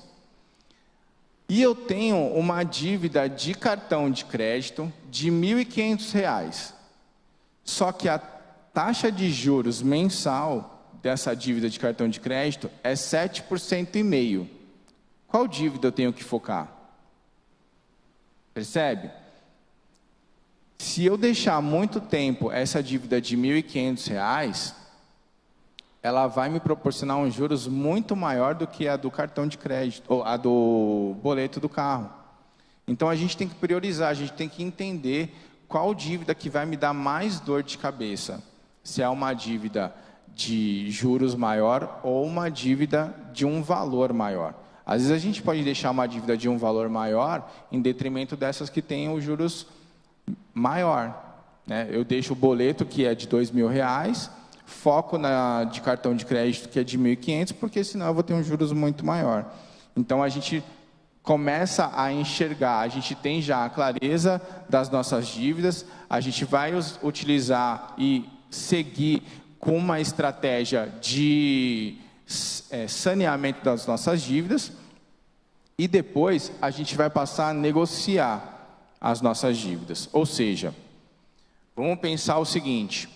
E eu tenho uma dívida de cartão de crédito de R$1.500. Só que a taxa de juros mensal dessa dívida de cartão de crédito é 7,5%. Qual dívida eu tenho que focar? Percebe? Se eu deixar muito tempo essa dívida de R$1.500, ela vai me proporcionar um juros muito maior do que a do cartão de crédito, ou a do boleto do carro. Então, a gente tem que priorizar, a gente tem que entender qual dívida que vai me dar mais dor de cabeça. Se é uma dívida de juros maior ou uma dívida de um valor maior. Às vezes, a gente pode deixar uma dívida de um valor maior em detrimento dessas que têm os juros maior, né? Eu deixo o boleto que é de R$2.000, foco na de cartão de crédito que é de R$1.500, porque senão eu vou ter um juros muito maior. Então a gente começa a enxergar, a gente tem já a clareza das nossas dívidas, a gente vai utilizar e seguir com uma estratégia de saneamento das nossas dívidas, e depois a gente vai passar a negociar as nossas dívidas. Ou seja, vamos pensar o seguinte,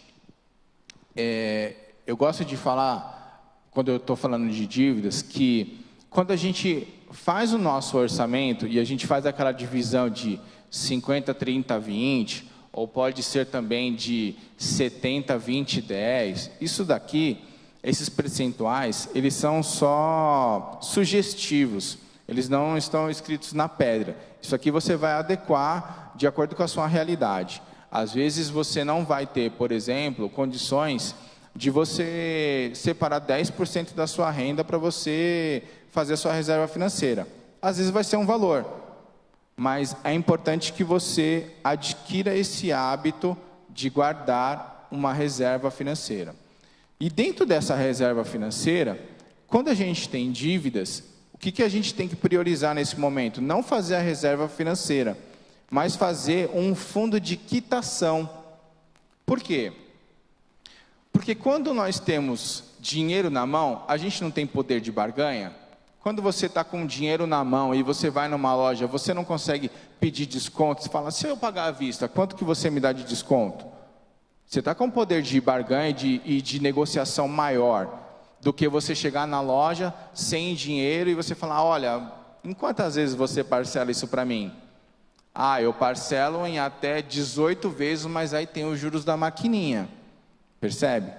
eu gosto de falar, quando eu estou falando de dívidas, que quando a gente faz o nosso orçamento e a gente faz aquela divisão de 50, 30, 20, ou pode ser também de 70, 20, 10, isso daqui, esses percentuais, eles são só sugestivos, eles não estão escritos na pedra. Isso aqui você vai adequar de acordo com a sua realidade. Às vezes você não vai ter, por exemplo, condições de você separar 10% da sua renda para você fazer a sua reserva financeira. Às vezes vai ser um valor, mas é importante que você adquira esse hábito de guardar uma reserva financeira. E dentro dessa reserva financeira, quando a gente tem dívidas, o que a gente tem que priorizar nesse momento? Não fazer a reserva financeira, mas fazer um fundo de quitação. Por quê? Porque quando nós temos dinheiro na mão, a gente não tem poder de barganha. Quando você está com dinheiro na mão e você vai numa loja, você não consegue pedir desconto, você fala, se eu pagar à vista, quanto que você me dá de desconto? Você está com poder de barganha e de negociação maior do que você chegar na loja sem dinheiro e você falar, olha, em quantas vezes você parcela isso para mim? Ah, eu parcelo em até 18 vezes, mas aí tem os juros da maquininha. Percebe?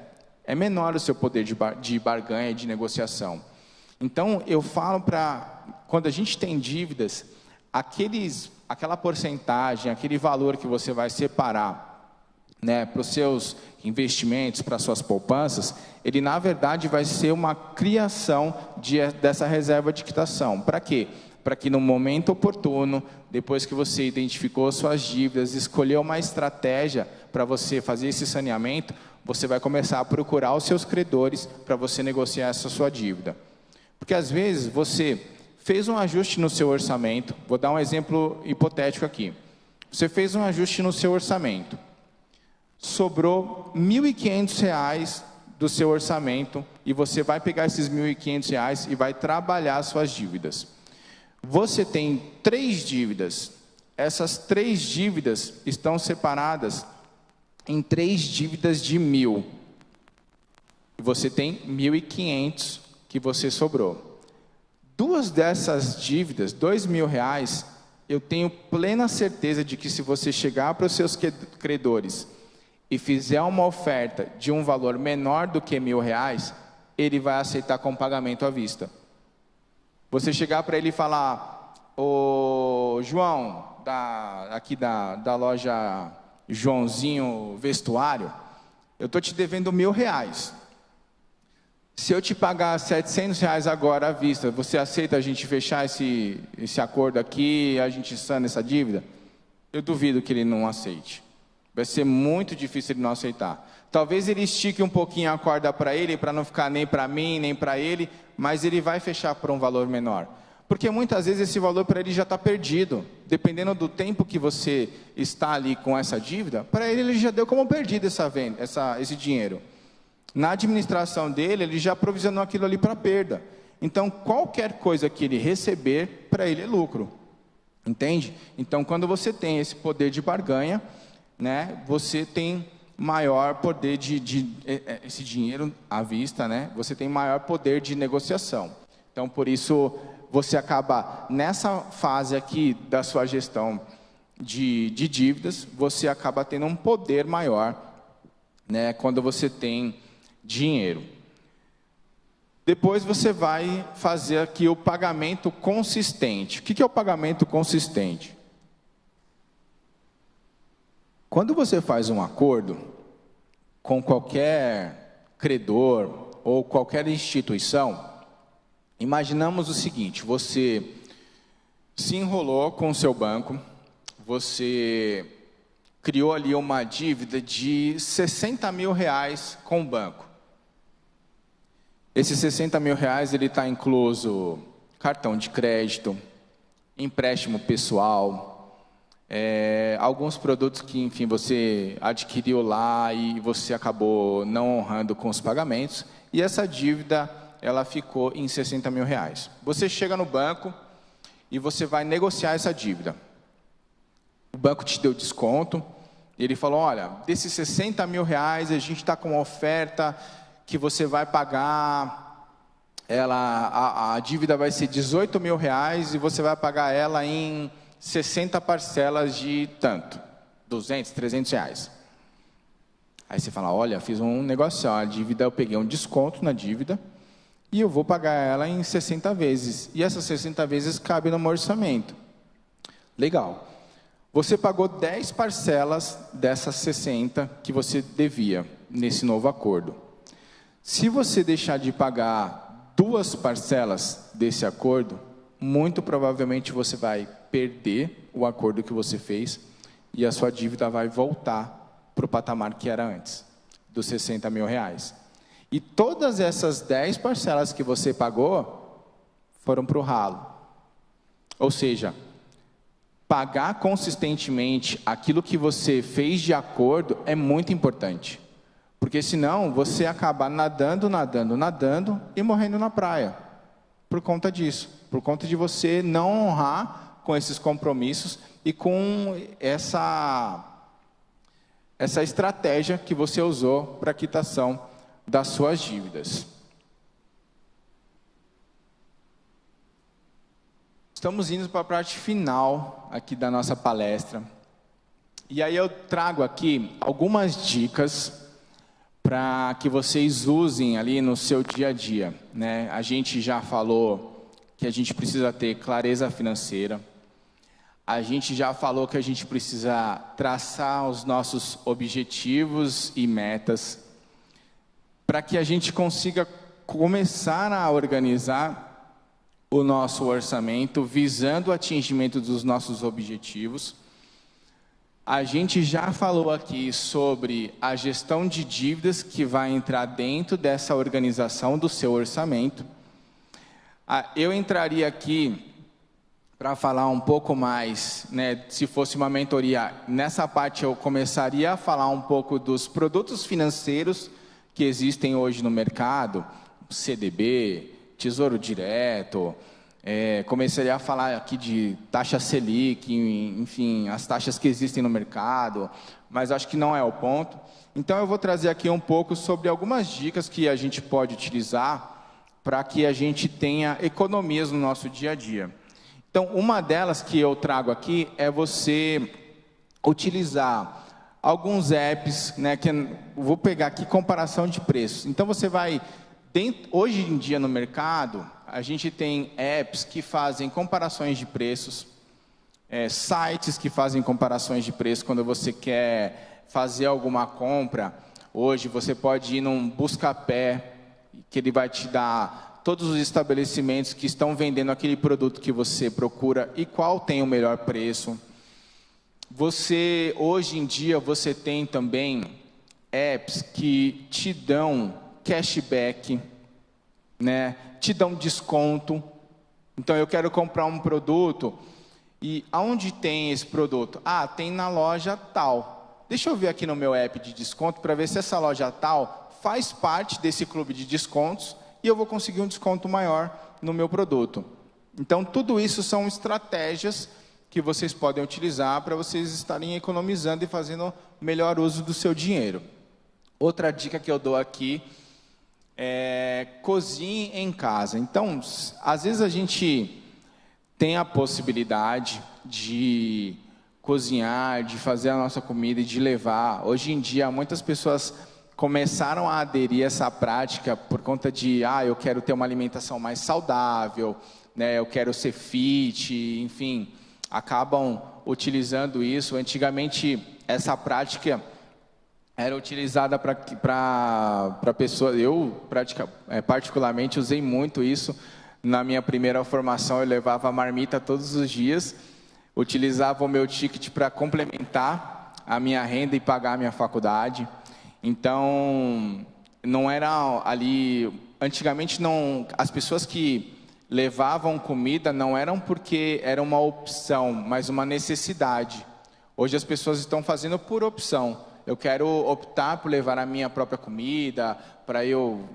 É menor o seu poder de barganha e de negociação. Então, eu falo para, quando a gente tem dívidas, aquela porcentagem, aquele valor que você vai separar, né, para os seus investimentos, para as suas poupanças, ele na verdade vai ser uma criação dessa reserva de quitação. Para quê? Para que no momento oportuno, depois que você identificou suas dívidas, escolheu uma estratégia para você fazer esse saneamento, você vai começar a procurar os seus credores para você negociar essa sua dívida. Porque às vezes você fez um ajuste no seu orçamento, vou dar um exemplo hipotético aqui. Você fez um ajuste no seu orçamento. sobrou R$ 1.500 do seu orçamento e você vai pegar esses R$ 1.500 e vai trabalhar suas dívidas. Você tem 3 dívidas. Essas 3 dívidas estão separadas em 3 dívidas de 1.000. Você tem 1.500 que você sobrou. 2 dessas dívidas, R$2.000, eu tenho plena certeza de que se você chegar para os seus credores e fizer uma oferta de um valor menor do que R$1.000, ele vai aceitar com pagamento à vista. Você chegar para ele e falar: ô João, aqui da loja Joãozinho Vestuário, eu estou te devendo R$1.000. Se eu te pagar R$700 agora à vista, você aceita a gente fechar esse acordo aqui e a gente sana essa dívida? Eu duvido que ele não aceite. Vai ser muito difícil ele não aceitar. Talvez ele estique um pouquinho a corda para ele, para não ficar nem para mim, nem para ele, mas ele vai fechar por um valor menor. Porque muitas vezes esse valor para ele já está perdido. Dependendo do tempo que você está ali com essa dívida, para ele já deu como perdido esse dinheiro. Na administração dele, ele já provisionou aquilo ali para perda. Então, qualquer coisa que ele receber, para ele é lucro. Entende? Então, quando você tem esse poder de barganha, né, você tem maior poder esse dinheiro à vista, né, você tem maior poder de negociação. Então, por isso, você acaba, nessa fase aqui da sua gestão de dívidas, você acaba tendo um poder maior, né, quando você tem dinheiro. Depois você vai fazer aqui o pagamento consistente. O que é o pagamento consistente? Quando você faz um acordo com qualquer credor ou qualquer instituição, imaginamos o seguinte: você se enrolou com o seu banco, você criou ali uma dívida de R$60.000 com o banco. Esses R$60.000, ele está incluso cartão de crédito, empréstimo pessoal, alguns produtos que, enfim, você adquiriu lá e você acabou não honrando com os pagamentos, e essa dívida, ela ficou em R$60.000. Você chega no banco e você vai negociar essa dívida. O banco te deu desconto, ele falou: olha, desses R$60.000, a gente está com uma oferta que você vai pagar, a dívida vai ser R$18.000 e você vai pagar ela em 60 parcelas de tanto, R$200, R$300. Aí você fala: olha, fiz um negócio, a dívida, eu peguei um desconto na dívida e eu vou pagar ela em 60 vezes. E essas 60 vezes cabem no meu orçamento. Legal. Você pagou 10 parcelas dessas 60 que você devia nesse novo acordo. Se você deixar de pagar 2 parcelas desse acordo, muito provavelmente você vai perder o acordo que você fez e a sua dívida vai voltar para o patamar que era antes, dos R$60.000. E todas essas 10 parcelas que você pagou foram para o ralo. Ou seja, pagar consistentemente aquilo que você fez de acordo é muito importante. Porque senão você acaba nadando e morrendo na praia. Por conta disso. Por conta de você não honrar com esses compromissos e com essa estratégia que você usou para a quitação das suas dívidas. Estamos indo para a parte final aqui da nossa palestra. E aí eu trago aqui algumas dicas para que vocês usem ali no seu dia a dia, né? A gente já falou que a gente precisa ter clareza financeira. A gente já falou que a gente precisa traçar os nossos objetivos e metas para que a gente consiga começar a organizar o nosso orçamento visando o atingimento dos nossos objetivos. A gente já falou aqui sobre a gestão de dívidas que vai entrar dentro dessa organização do seu orçamento. Eu entraria aqui para falar um pouco mais, né, se fosse uma mentoria, nessa parte eu começaria a falar um pouco dos produtos financeiros que existem hoje no mercado, CDB, Tesouro Direto, começaria a falar aqui de taxa Selic, enfim, as taxas que existem no mercado, mas acho que não é o ponto. Então eu vou trazer aqui um pouco sobre algumas dicas que a gente pode utilizar para que a gente tenha economias no nosso dia a dia. Então, uma delas que eu trago aqui é você utilizar alguns apps, né, que vou pegar aqui comparação de preços. Então, você vai, hoje em dia no mercado, a gente tem apps que fazem comparações de preços, sites que fazem comparações de preços quando você quer fazer alguma compra. Hoje você pode ir num Buscapé, que ele vai te dar todos os estabelecimentos que estão vendendo aquele produto que você procura e qual tem o melhor preço. Hoje em dia, você tem também apps que te dão cashback, né? Te dão desconto. Então, eu quero comprar um produto e aonde tem esse produto? Ah, tem na loja tal. Deixa eu ver aqui no meu app de desconto para ver se essa loja tal faz parte desse clube de descontos e eu vou conseguir um desconto maior no meu produto. Então, tudo isso são estratégias que vocês podem utilizar para vocês estarem economizando e fazendo melhor uso do seu dinheiro. Outra dica que eu dou aqui é cozinhe em casa. Então, às vezes a gente tem a possibilidade de cozinhar, de fazer a nossa comida e de levar. Hoje em dia, muitas pessoas começaram a aderir a essa prática por conta de, eu quero ter uma alimentação mais saudável, né, eu quero ser fit, enfim, acabam utilizando isso. Antigamente, essa prática era utilizada para pessoas, particularmente usei muito isso. Na minha primeira formação, eu levava a marmita todos os dias, utilizava o meu ticket para complementar a minha renda e pagar a minha faculdade. Então, não era ali... Antigamente, não, as pessoas que levavam comida não eram porque era uma opção, mas uma necessidade. Hoje as pessoas estão fazendo por opção. Eu quero optar por levar a minha própria comida, para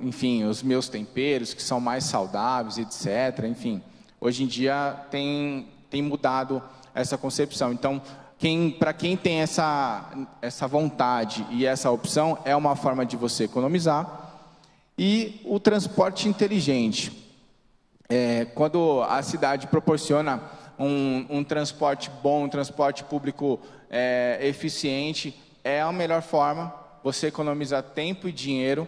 enfim, os meus temperos, que são mais saudáveis, etc. Enfim, hoje em dia tem mudado essa concepção. Então, para quem tem essa vontade e essa opção, é uma forma de você economizar. E o transporte inteligente. Quando a cidade proporciona um transporte bom, um transporte público eficiente, é a melhor forma. Você economiza tempo e dinheiro,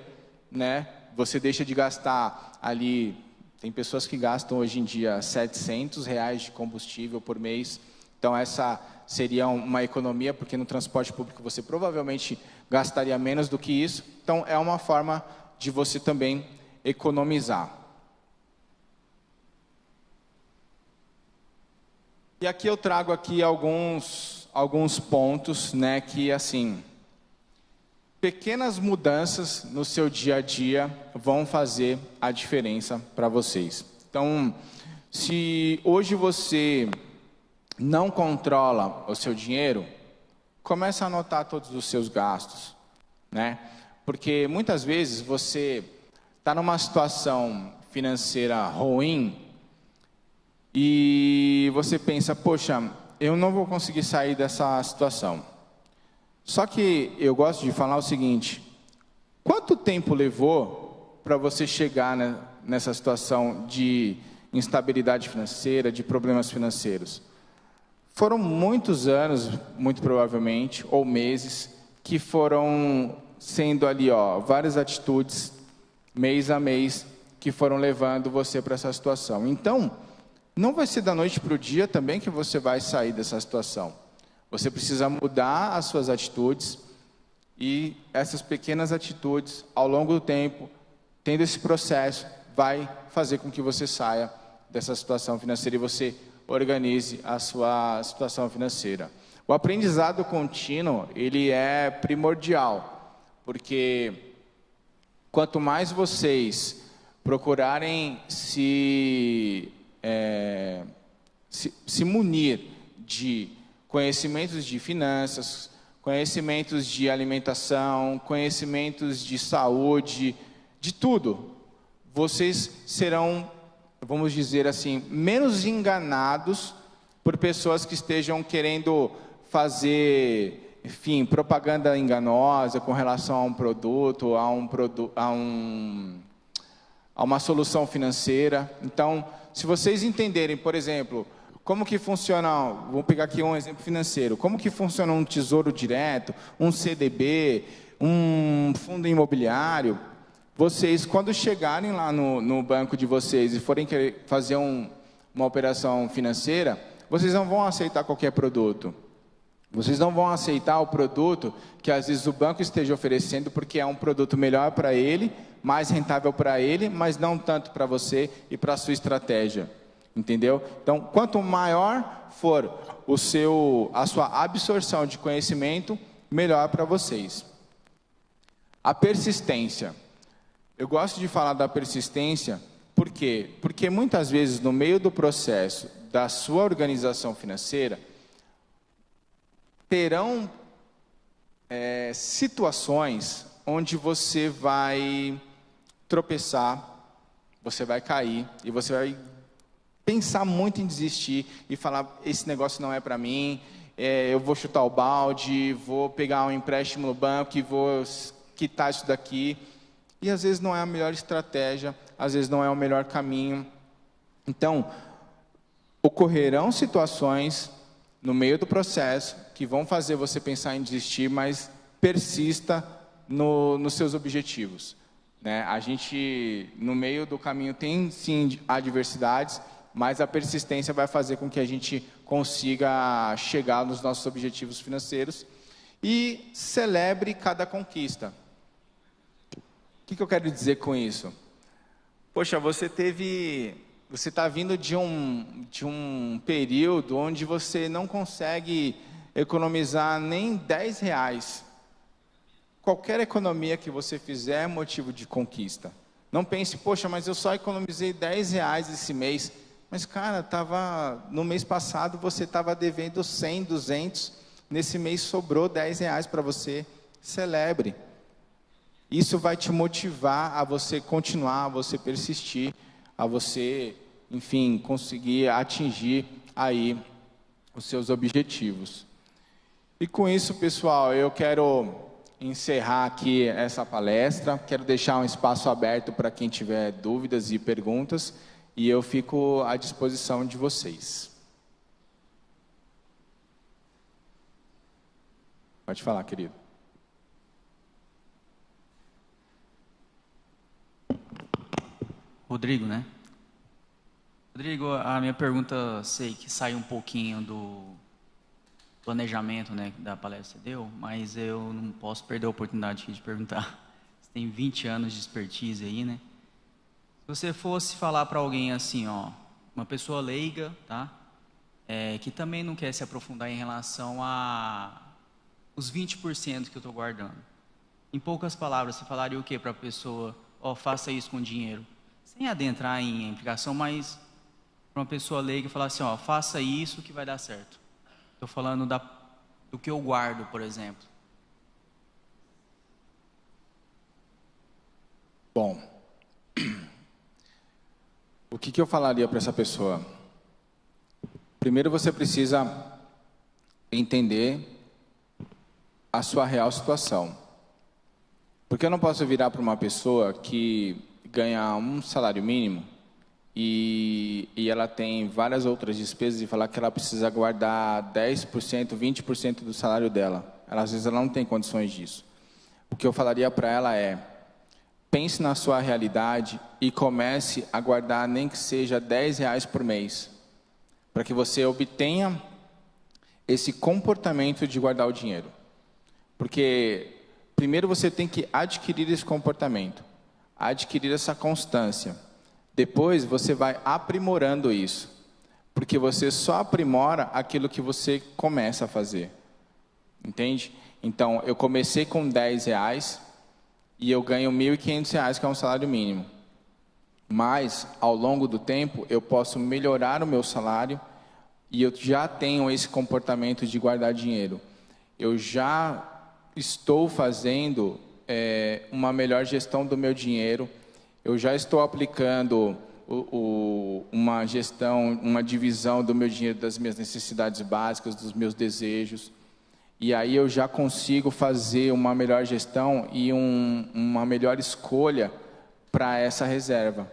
né? Você deixa de gastar ali... Tem pessoas que gastam hoje em dia R$700 de combustível por mês. Então, essa seria uma economia, porque no transporte público você provavelmente gastaria menos do que isso. Então, é uma forma de você também economizar. E aqui eu trago aqui alguns pontos, né, que assim, pequenas mudanças no seu dia a dia vão fazer a diferença para vocês. Então, se hoje você não controla o seu dinheiro, comece a anotar todos os seus gastos, né? Porque muitas vezes você está numa situação financeira ruim e você pensa, poxa, eu não vou conseguir sair dessa situação. Só que eu gosto de falar o seguinte: quanto tempo levou para você chegar nessa situação de instabilidade financeira, de problemas financeiros? Foram muitos anos, muito provavelmente, ou meses, que foram sendo ali, várias atitudes, mês a mês, que foram levando você para essa situação. Então, não vai ser da noite para o dia também que você vai sair dessa situação. Você precisa mudar as suas atitudes, e essas pequenas atitudes, ao longo do tempo, tendo esse processo, vai fazer com que você saia dessa situação financeira e você organize a sua situação financeira. O aprendizado contínuo, ele é primordial, porque quanto mais vocês procurarem se se munir de conhecimentos de finanças, conhecimentos de alimentação, conhecimentos de saúde, de tudo, vocês serão, vamos dizer assim, menos enganados por pessoas que estejam querendo fazer, enfim, propaganda enganosa com relação a um produto, a uma solução financeira. Então, se vocês entenderem, por exemplo, como que funciona, vou pegar aqui um exemplo financeiro, como que funciona um tesouro direto, um CDB, um fundo imobiliário, vocês, quando chegarem lá no banco de vocês e forem querer fazer uma operação financeira, vocês não vão aceitar qualquer produto. Vocês não vão aceitar o produto que às vezes o banco esteja oferecendo porque é um produto melhor para ele, mais rentável para ele, mas não tanto para você e para a sua estratégia. Entendeu? Então, quanto maior for a sua absorção de conhecimento, melhor para vocês. A persistência. Eu gosto de falar da persistência, por quê? Porque muitas vezes no meio do processo da sua organização financeira, terão situações onde você vai tropeçar, você vai cair e você vai pensar muito em desistir e falar, esse negócio não é para mim, eu vou chutar o balde, vou pegar um empréstimo no banco e vou quitar isso daqui. E às vezes não é a melhor estratégia, às vezes não é o melhor caminho. Então, ocorrerão situações no meio do processo que vão fazer você pensar em desistir, mas persista nos seus objetivos. Né? A gente, no meio do caminho, tem sim adversidades, mas a persistência vai fazer com que a gente consiga chegar nos nossos objetivos financeiros e celebre cada conquista. O que eu quero dizer com isso? Poxa, você está vindo de um período onde você não consegue economizar nem 10 reais. Qualquer economia que você fizer é motivo de conquista. Não pense, poxa, mas eu só economizei 10 reais esse mês. Mas, cara, no mês passado você estava devendo 100, 200. Nesse mês sobrou 10 reais para você. Celebre. Isso vai te motivar a você continuar, a você persistir, a você, enfim, conseguir atingir aí os seus objetivos. E com isso, pessoal, eu quero encerrar aqui essa palestra. Quero deixar um espaço aberto para quem tiver dúvidas e perguntas. E eu fico à disposição de vocês. Pode falar, querido. Rodrigo, né? Rodrigo, a minha pergunta, sei que sai um pouquinho do planejamento, né, da palestra que você deu, mas eu não posso perder a oportunidade de perguntar. Você tem 20 anos de expertise aí, né? Se você fosse falar para alguém assim, ó, uma pessoa leiga, tá? Que também não quer se aprofundar em relação a os 20% que eu estou guardando. Em poucas palavras, você falaria o que para a pessoa? Ó, faça isso com dinheiro. Sem adentrar em implicação, mas para uma pessoa leiga falar assim, ó, faça isso que vai dar certo. Estou falando do que eu guardo, por exemplo. Bom, o que eu falaria para essa pessoa? Primeiro você precisa entender a sua real situação. Porque eu não posso virar para uma pessoa que ganha um salário mínimo e ela tem várias outras despesas e falar que ela precisa guardar 10%, 20% do salário dela. Às vezes ela não tem condições disso. O que eu falaria para ela é: pense na sua realidade e comece a guardar nem que seja 10 reais por mês, para que você obtenha esse comportamento de guardar o dinheiro. Porque primeiro você tem que adquirir esse comportamento, adquirir essa constância. Depois você vai aprimorando isso, porque você só aprimora aquilo que você começa a fazer. Entende? Então, eu comecei com 10 reais e eu ganho 1.500 reais, que é um salário mínimo. Mas, ao longo do tempo, eu posso melhorar o meu salário, e eu já tenho esse comportamento de guardar dinheiro. Eu já estou fazendo uma melhor gestão do meu dinheiro, eu já estou aplicando uma gestão, uma divisão do meu dinheiro das minhas necessidades básicas, dos meus desejos, e aí eu já consigo fazer uma melhor gestão e uma melhor escolha para essa reserva.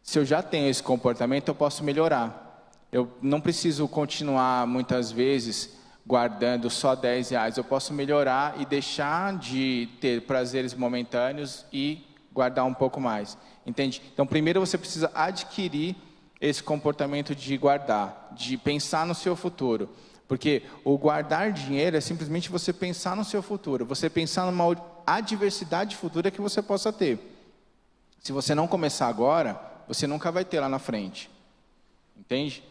Se eu já tenho esse comportamento, eu posso melhorar. Eu não preciso continuar, muitas vezes, guardando só R$10. Eu posso melhorar e deixar de ter prazeres momentâneos e guardar um pouco mais. Entende? Então, primeiro você precisa adquirir esse comportamento de guardar, de pensar no seu futuro. Porque o guardar dinheiro é simplesmente você pensar no seu futuro, você pensar numa adversidade futura que você possa ter. Se você não começar agora, você nunca vai ter lá na frente. Entende?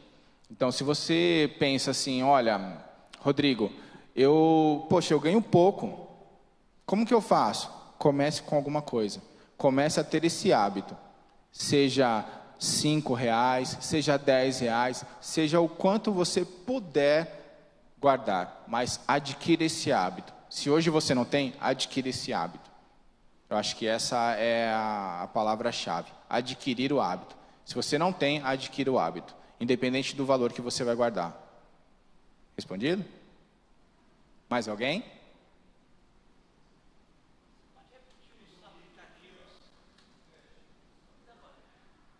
Então, se você pensa assim, olha, Rodrigo, eu ganho pouco. Como que eu faço? Comece com alguma coisa. Comece a ter esse hábito. Seja R$5, seja R$10, seja o quanto você puder guardar, mas adquira esse hábito. Se hoje você não tem, adquira esse hábito. Eu acho que essa é a palavra-chave. Adquirir o hábito. Se você não tem, adquira o hábito, independente do valor que você vai guardar. Respondido? Mais alguém?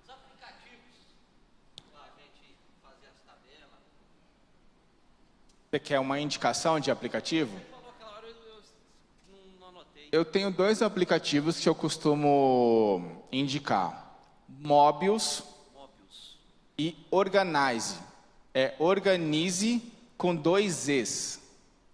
Os aplicativos, a gente fazer as tabelas. Você quer uma indicação de aplicativo? Você falou aquela hora, eu não anotei. Eu tenho 2 aplicativos que eu costumo indicar. Mobius e Organize. É Organize com 2 Es.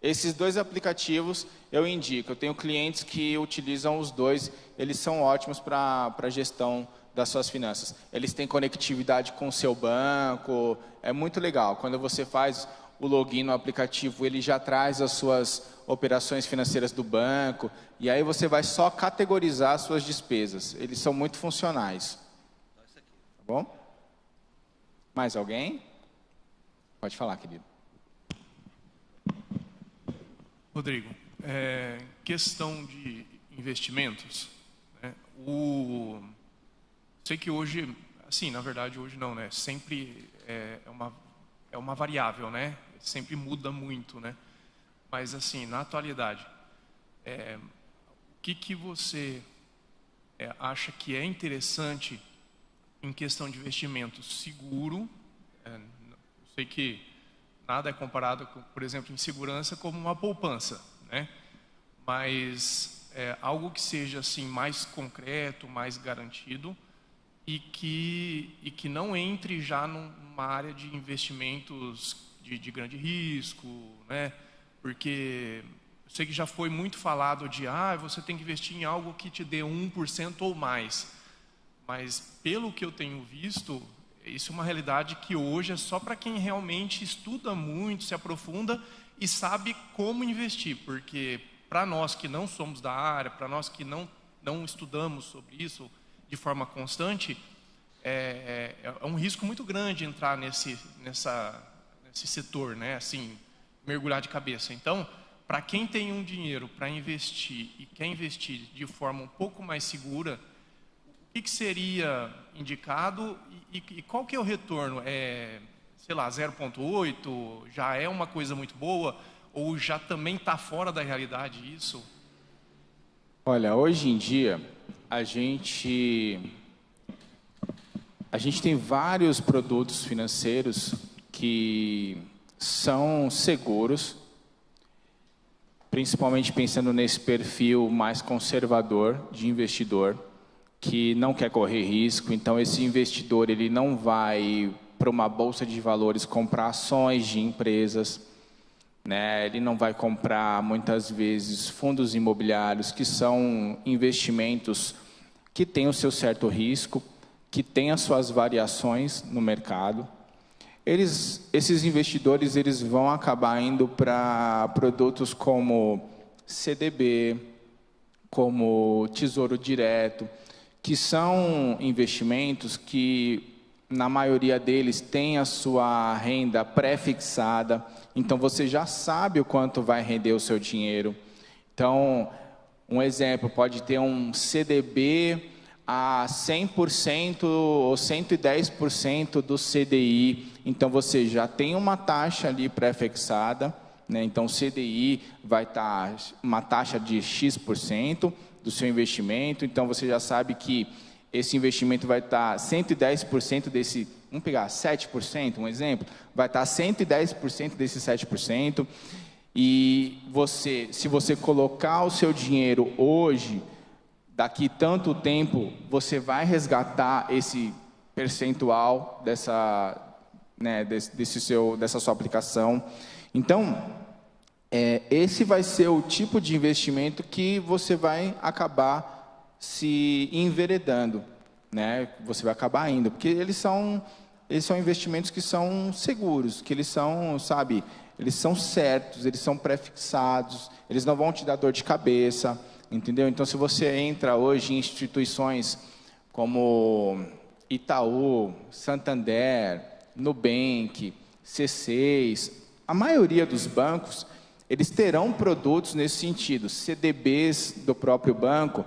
Esses 2 aplicativos eu indico. Eu tenho clientes que utilizam os 2. Eles são ótimos para a gestão das suas finanças. Eles têm conectividade com o seu banco. É muito legal. Quando você faz o login no aplicativo, ele já traz as suas operações financeiras do banco. E aí você vai só categorizar as suas despesas. Eles são muito funcionais. Tá bom? Mais alguém? Pode falar, querido. Rodrigo, questão de investimentos, né? Sei que hoje, assim, na verdade hoje não, né? Sempre é uma variável, né? Sempre muda muito, né? Mas assim, na atualidade, o que você acha que é interessante em questão de investimento seguro? Eu sei que nada é comparado, por exemplo, em segurança como uma poupança, né? Mas algo que seja assim mais concreto, mais garantido e que não entre já numa área de investimentos de grande risco, né? Porque eu sei que já foi muito falado de você tem que investir em algo que te dê 1% ou mais. Mas pelo que eu tenho visto, isso é uma realidade que hoje é só para quem realmente estuda muito, se aprofunda e sabe como investir. Porque para nós que não somos da área, para nós que não estudamos sobre isso de forma constante, é um risco muito grande entrar nesse setor, né? Assim, mergulhar de cabeça. Então, para quem tem um dinheiro para investir e quer investir de forma um pouco mais segura, o que seria indicado e qual que é o retorno? Sei lá, 0,8? Já é uma coisa muito boa? Ou já também está fora da realidade isso? Olha, hoje em dia, a gente tem vários produtos financeiros que são seguros, principalmente pensando nesse perfil mais conservador de investidor, que não quer correr risco. Então esse investidor ele não vai para uma bolsa de valores comprar ações de empresas, né? Ele não vai comprar muitas vezes fundos imobiliários, que são investimentos que têm o seu certo risco, que têm as suas variações no mercado. Esses investidores eles vão acabar indo para produtos como CDB, como Tesouro Direto, que são investimentos que na maioria deles, tem a sua renda pré-fixada, então você já sabe o quanto vai render o seu dinheiro. Então, um exemplo, pode ter um CDB a 100% ou 110% do CDI, então você já tem uma taxa ali pré-fixada, né? Então o CDI vai estar uma taxa de X% do seu investimento, então você já sabe que esse investimento vai estar 110% desse, vamos pegar 7%, um exemplo, vai estar 110% desse 7%, e você, se você colocar o seu dinheiro hoje, daqui tanto tempo, você vai resgatar esse percentual dessa, né, dessa sua aplicação. Então, esse vai ser o tipo de investimento que você vai acabar se enveredando, né? Você vai acabar indo, porque eles são investimentos que são seguros, que eles são, sabe, eles são certos, eles são pré-fixados, eles não vão te dar dor de cabeça, entendeu? Então, se você entra hoje em instituições como Itaú, Santander, Nubank, C6, a maioria dos bancos, eles terão produtos nesse sentido, CDBs do próprio banco,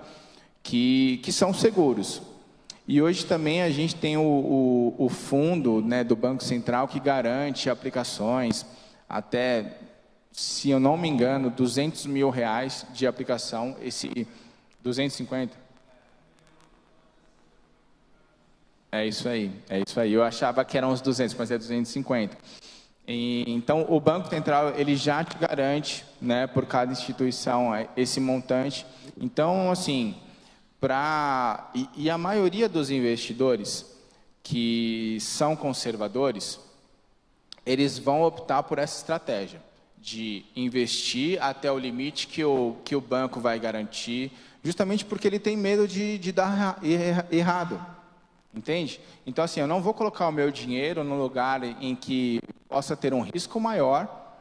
que são seguros. E hoje também a gente tem o fundo, né, do Banco Central que garante aplicações até, se eu não me engano, R$200 mil de aplicação, esse 250. É isso aí. Eu achava que eram os 200, mas é 250. Então, o Banco Central, ele já te garante, né, por cada instituição, esse montante. Então, assim, e a maioria dos investidores que são conservadores, eles vão optar por essa estratégia de investir até o limite que o banco vai garantir, justamente porque ele tem medo de dar errado, entende? Então, assim, eu não vou colocar o meu dinheiro no lugar em que possa ter um risco maior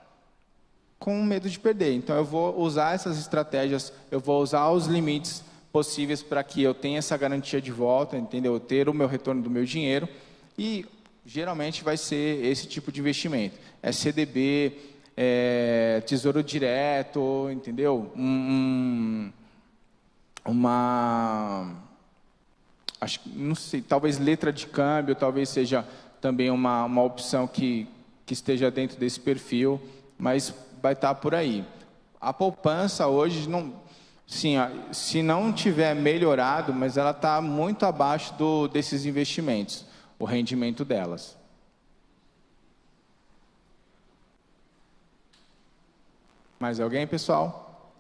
com medo de perder. Então, eu vou usar essas estratégias, eu vou usar os limites possíveis para que eu tenha essa garantia de volta, entendeu? Ter o meu retorno do meu dinheiro, e geralmente vai ser esse tipo de investimento. É CDB, Tesouro Direto, entendeu? Acho que, não sei, talvez letra de câmbio, talvez seja também uma opção que esteja dentro desse perfil, mas vai estar por aí. A poupança hoje, sim, se não tiver melhorado, mas ela está muito abaixo desses investimentos, o rendimento delas. Mais alguém, pessoal?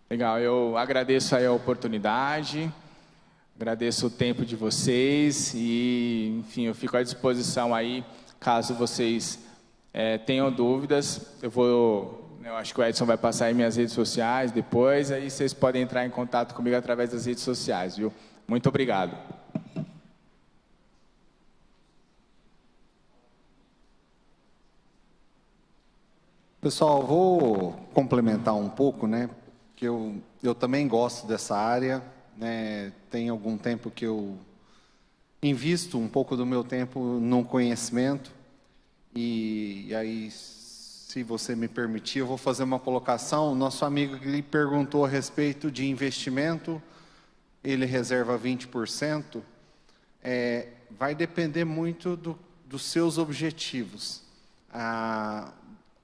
Legal, eu agradeço aí a oportunidade, agradeço o tempo de vocês e, enfim, eu fico à disposição aí, caso vocês tenham dúvidas. Eu acho que o Edson vai passar aí minhas redes sociais depois, aí vocês podem entrar em contato comigo através das redes sociais, viu? Muito obrigado. Pessoal, vou complementar um pouco, né? Que eu também gosto dessa área, né? Tem algum tempo que eu invisto um pouco do meu tempo no conhecimento, e aí, se você me permitir, eu vou fazer uma colocação. Nosso amigo que lhe perguntou a respeito de investimento, ele reserva 20%, vai depender muito dos seus objetivos.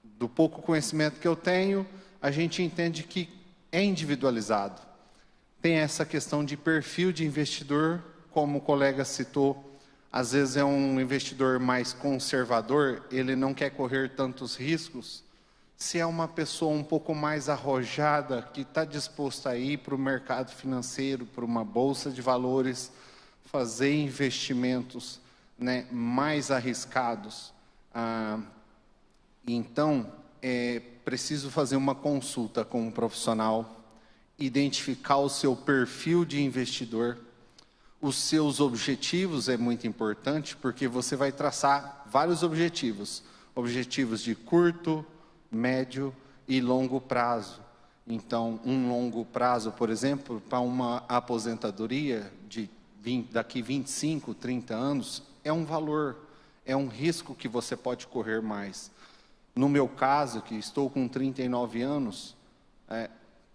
Do pouco conhecimento que eu tenho, a gente entende que é individualizado. Tem essa questão de perfil de investidor, como o colega citou, às vezes é um investidor mais conservador, ele não quer correr tantos riscos. Se é uma pessoa um pouco mais arrojada, que está disposta a ir para o mercado financeiro, para uma bolsa de valores, fazer investimentos, né, mais arriscados, então é preciso fazer uma consulta com um profissional, identificar o seu perfil de investidor, os seus objetivos. É muito importante, porque você vai traçar vários objetivos de curto, médio e longo prazo. Então, um longo prazo, por exemplo, para uma aposentadoria de daqui 25, 30 anos, é um valor, é um risco que você pode correr mais. No meu caso, que estou com 39 anos,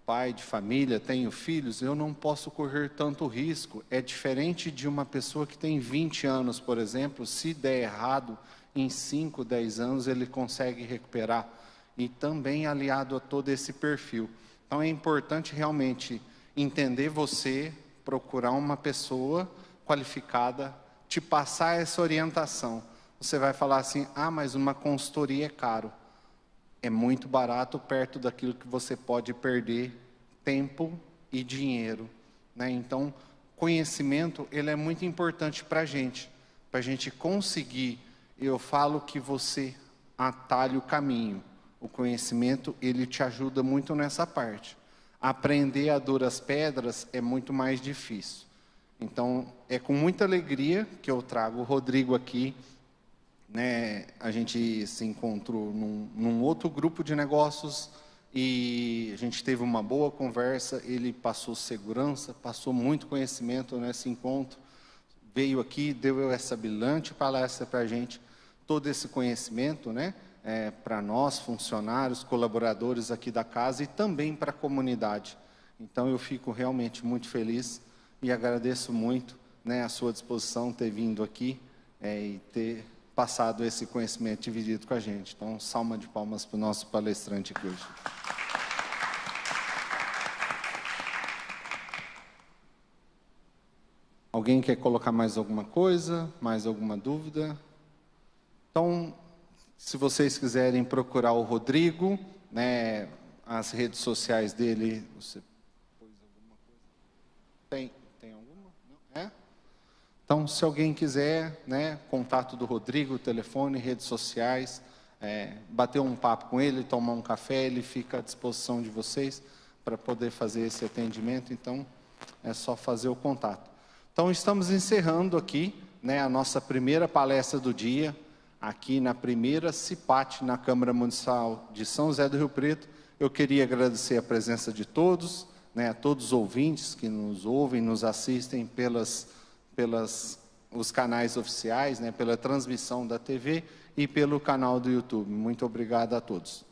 pai de família, tenho filhos, eu não posso correr tanto risco. É diferente de uma pessoa que tem 20 anos, por exemplo, se der errado, em 5, 10 anos ele consegue recuperar. E também aliado a todo esse perfil. Então é importante realmente entender você, procurar uma pessoa qualificada, te passar essa orientação. Você vai falar assim, mas uma consultoria é caro. É muito barato perto daquilo que você pode perder tempo e dinheiro, né? Então, conhecimento, ele é muito importante para a gente conseguir. Eu falo que você atalha o caminho. O conhecimento, ele te ajuda muito nessa parte. Aprender a duras pedras é muito mais difícil. Então, é com muita alegria que eu trago o Rodrigo aqui, né? A gente se encontrou num outro grupo de negócios e a gente teve uma boa conversa. Ele passou segurança, passou muito conhecimento nesse encontro. Veio aqui, deu essa brilhante palestra para a gente, todo esse conhecimento, né? Para nós, funcionários, colaboradores aqui da casa e também para a comunidade. Então, eu fico realmente muito feliz e agradeço muito, né, a sua disposição, ter vindo aqui e ter passado esse conhecimento dividido com a gente. Então, salva de palmas para o nosso palestrante aqui hoje. Alguém quer colocar mais alguma coisa? Mais alguma dúvida? Então, se vocês quiserem procurar o Rodrigo, né, as redes sociais dele, você pôs alguma coisa? Tem alguma? Não? É? Então, se alguém quiser, né, contato do Rodrigo, telefone, redes sociais, bater um papo com ele, tomar um café, ele fica à disposição de vocês para poder fazer esse atendimento. Então, é só fazer o contato. Então, estamos encerrando aqui, né, a nossa primeira palestra do dia, aqui na primeira CIPAT, na Câmara Municipal de São José do Rio Preto. Eu queria agradecer a presença de todos, né, a todos os ouvintes que nos ouvem, nos assistem os canais oficiais, né, pela transmissão da TV e pelo canal do YouTube. Muito obrigado a todos.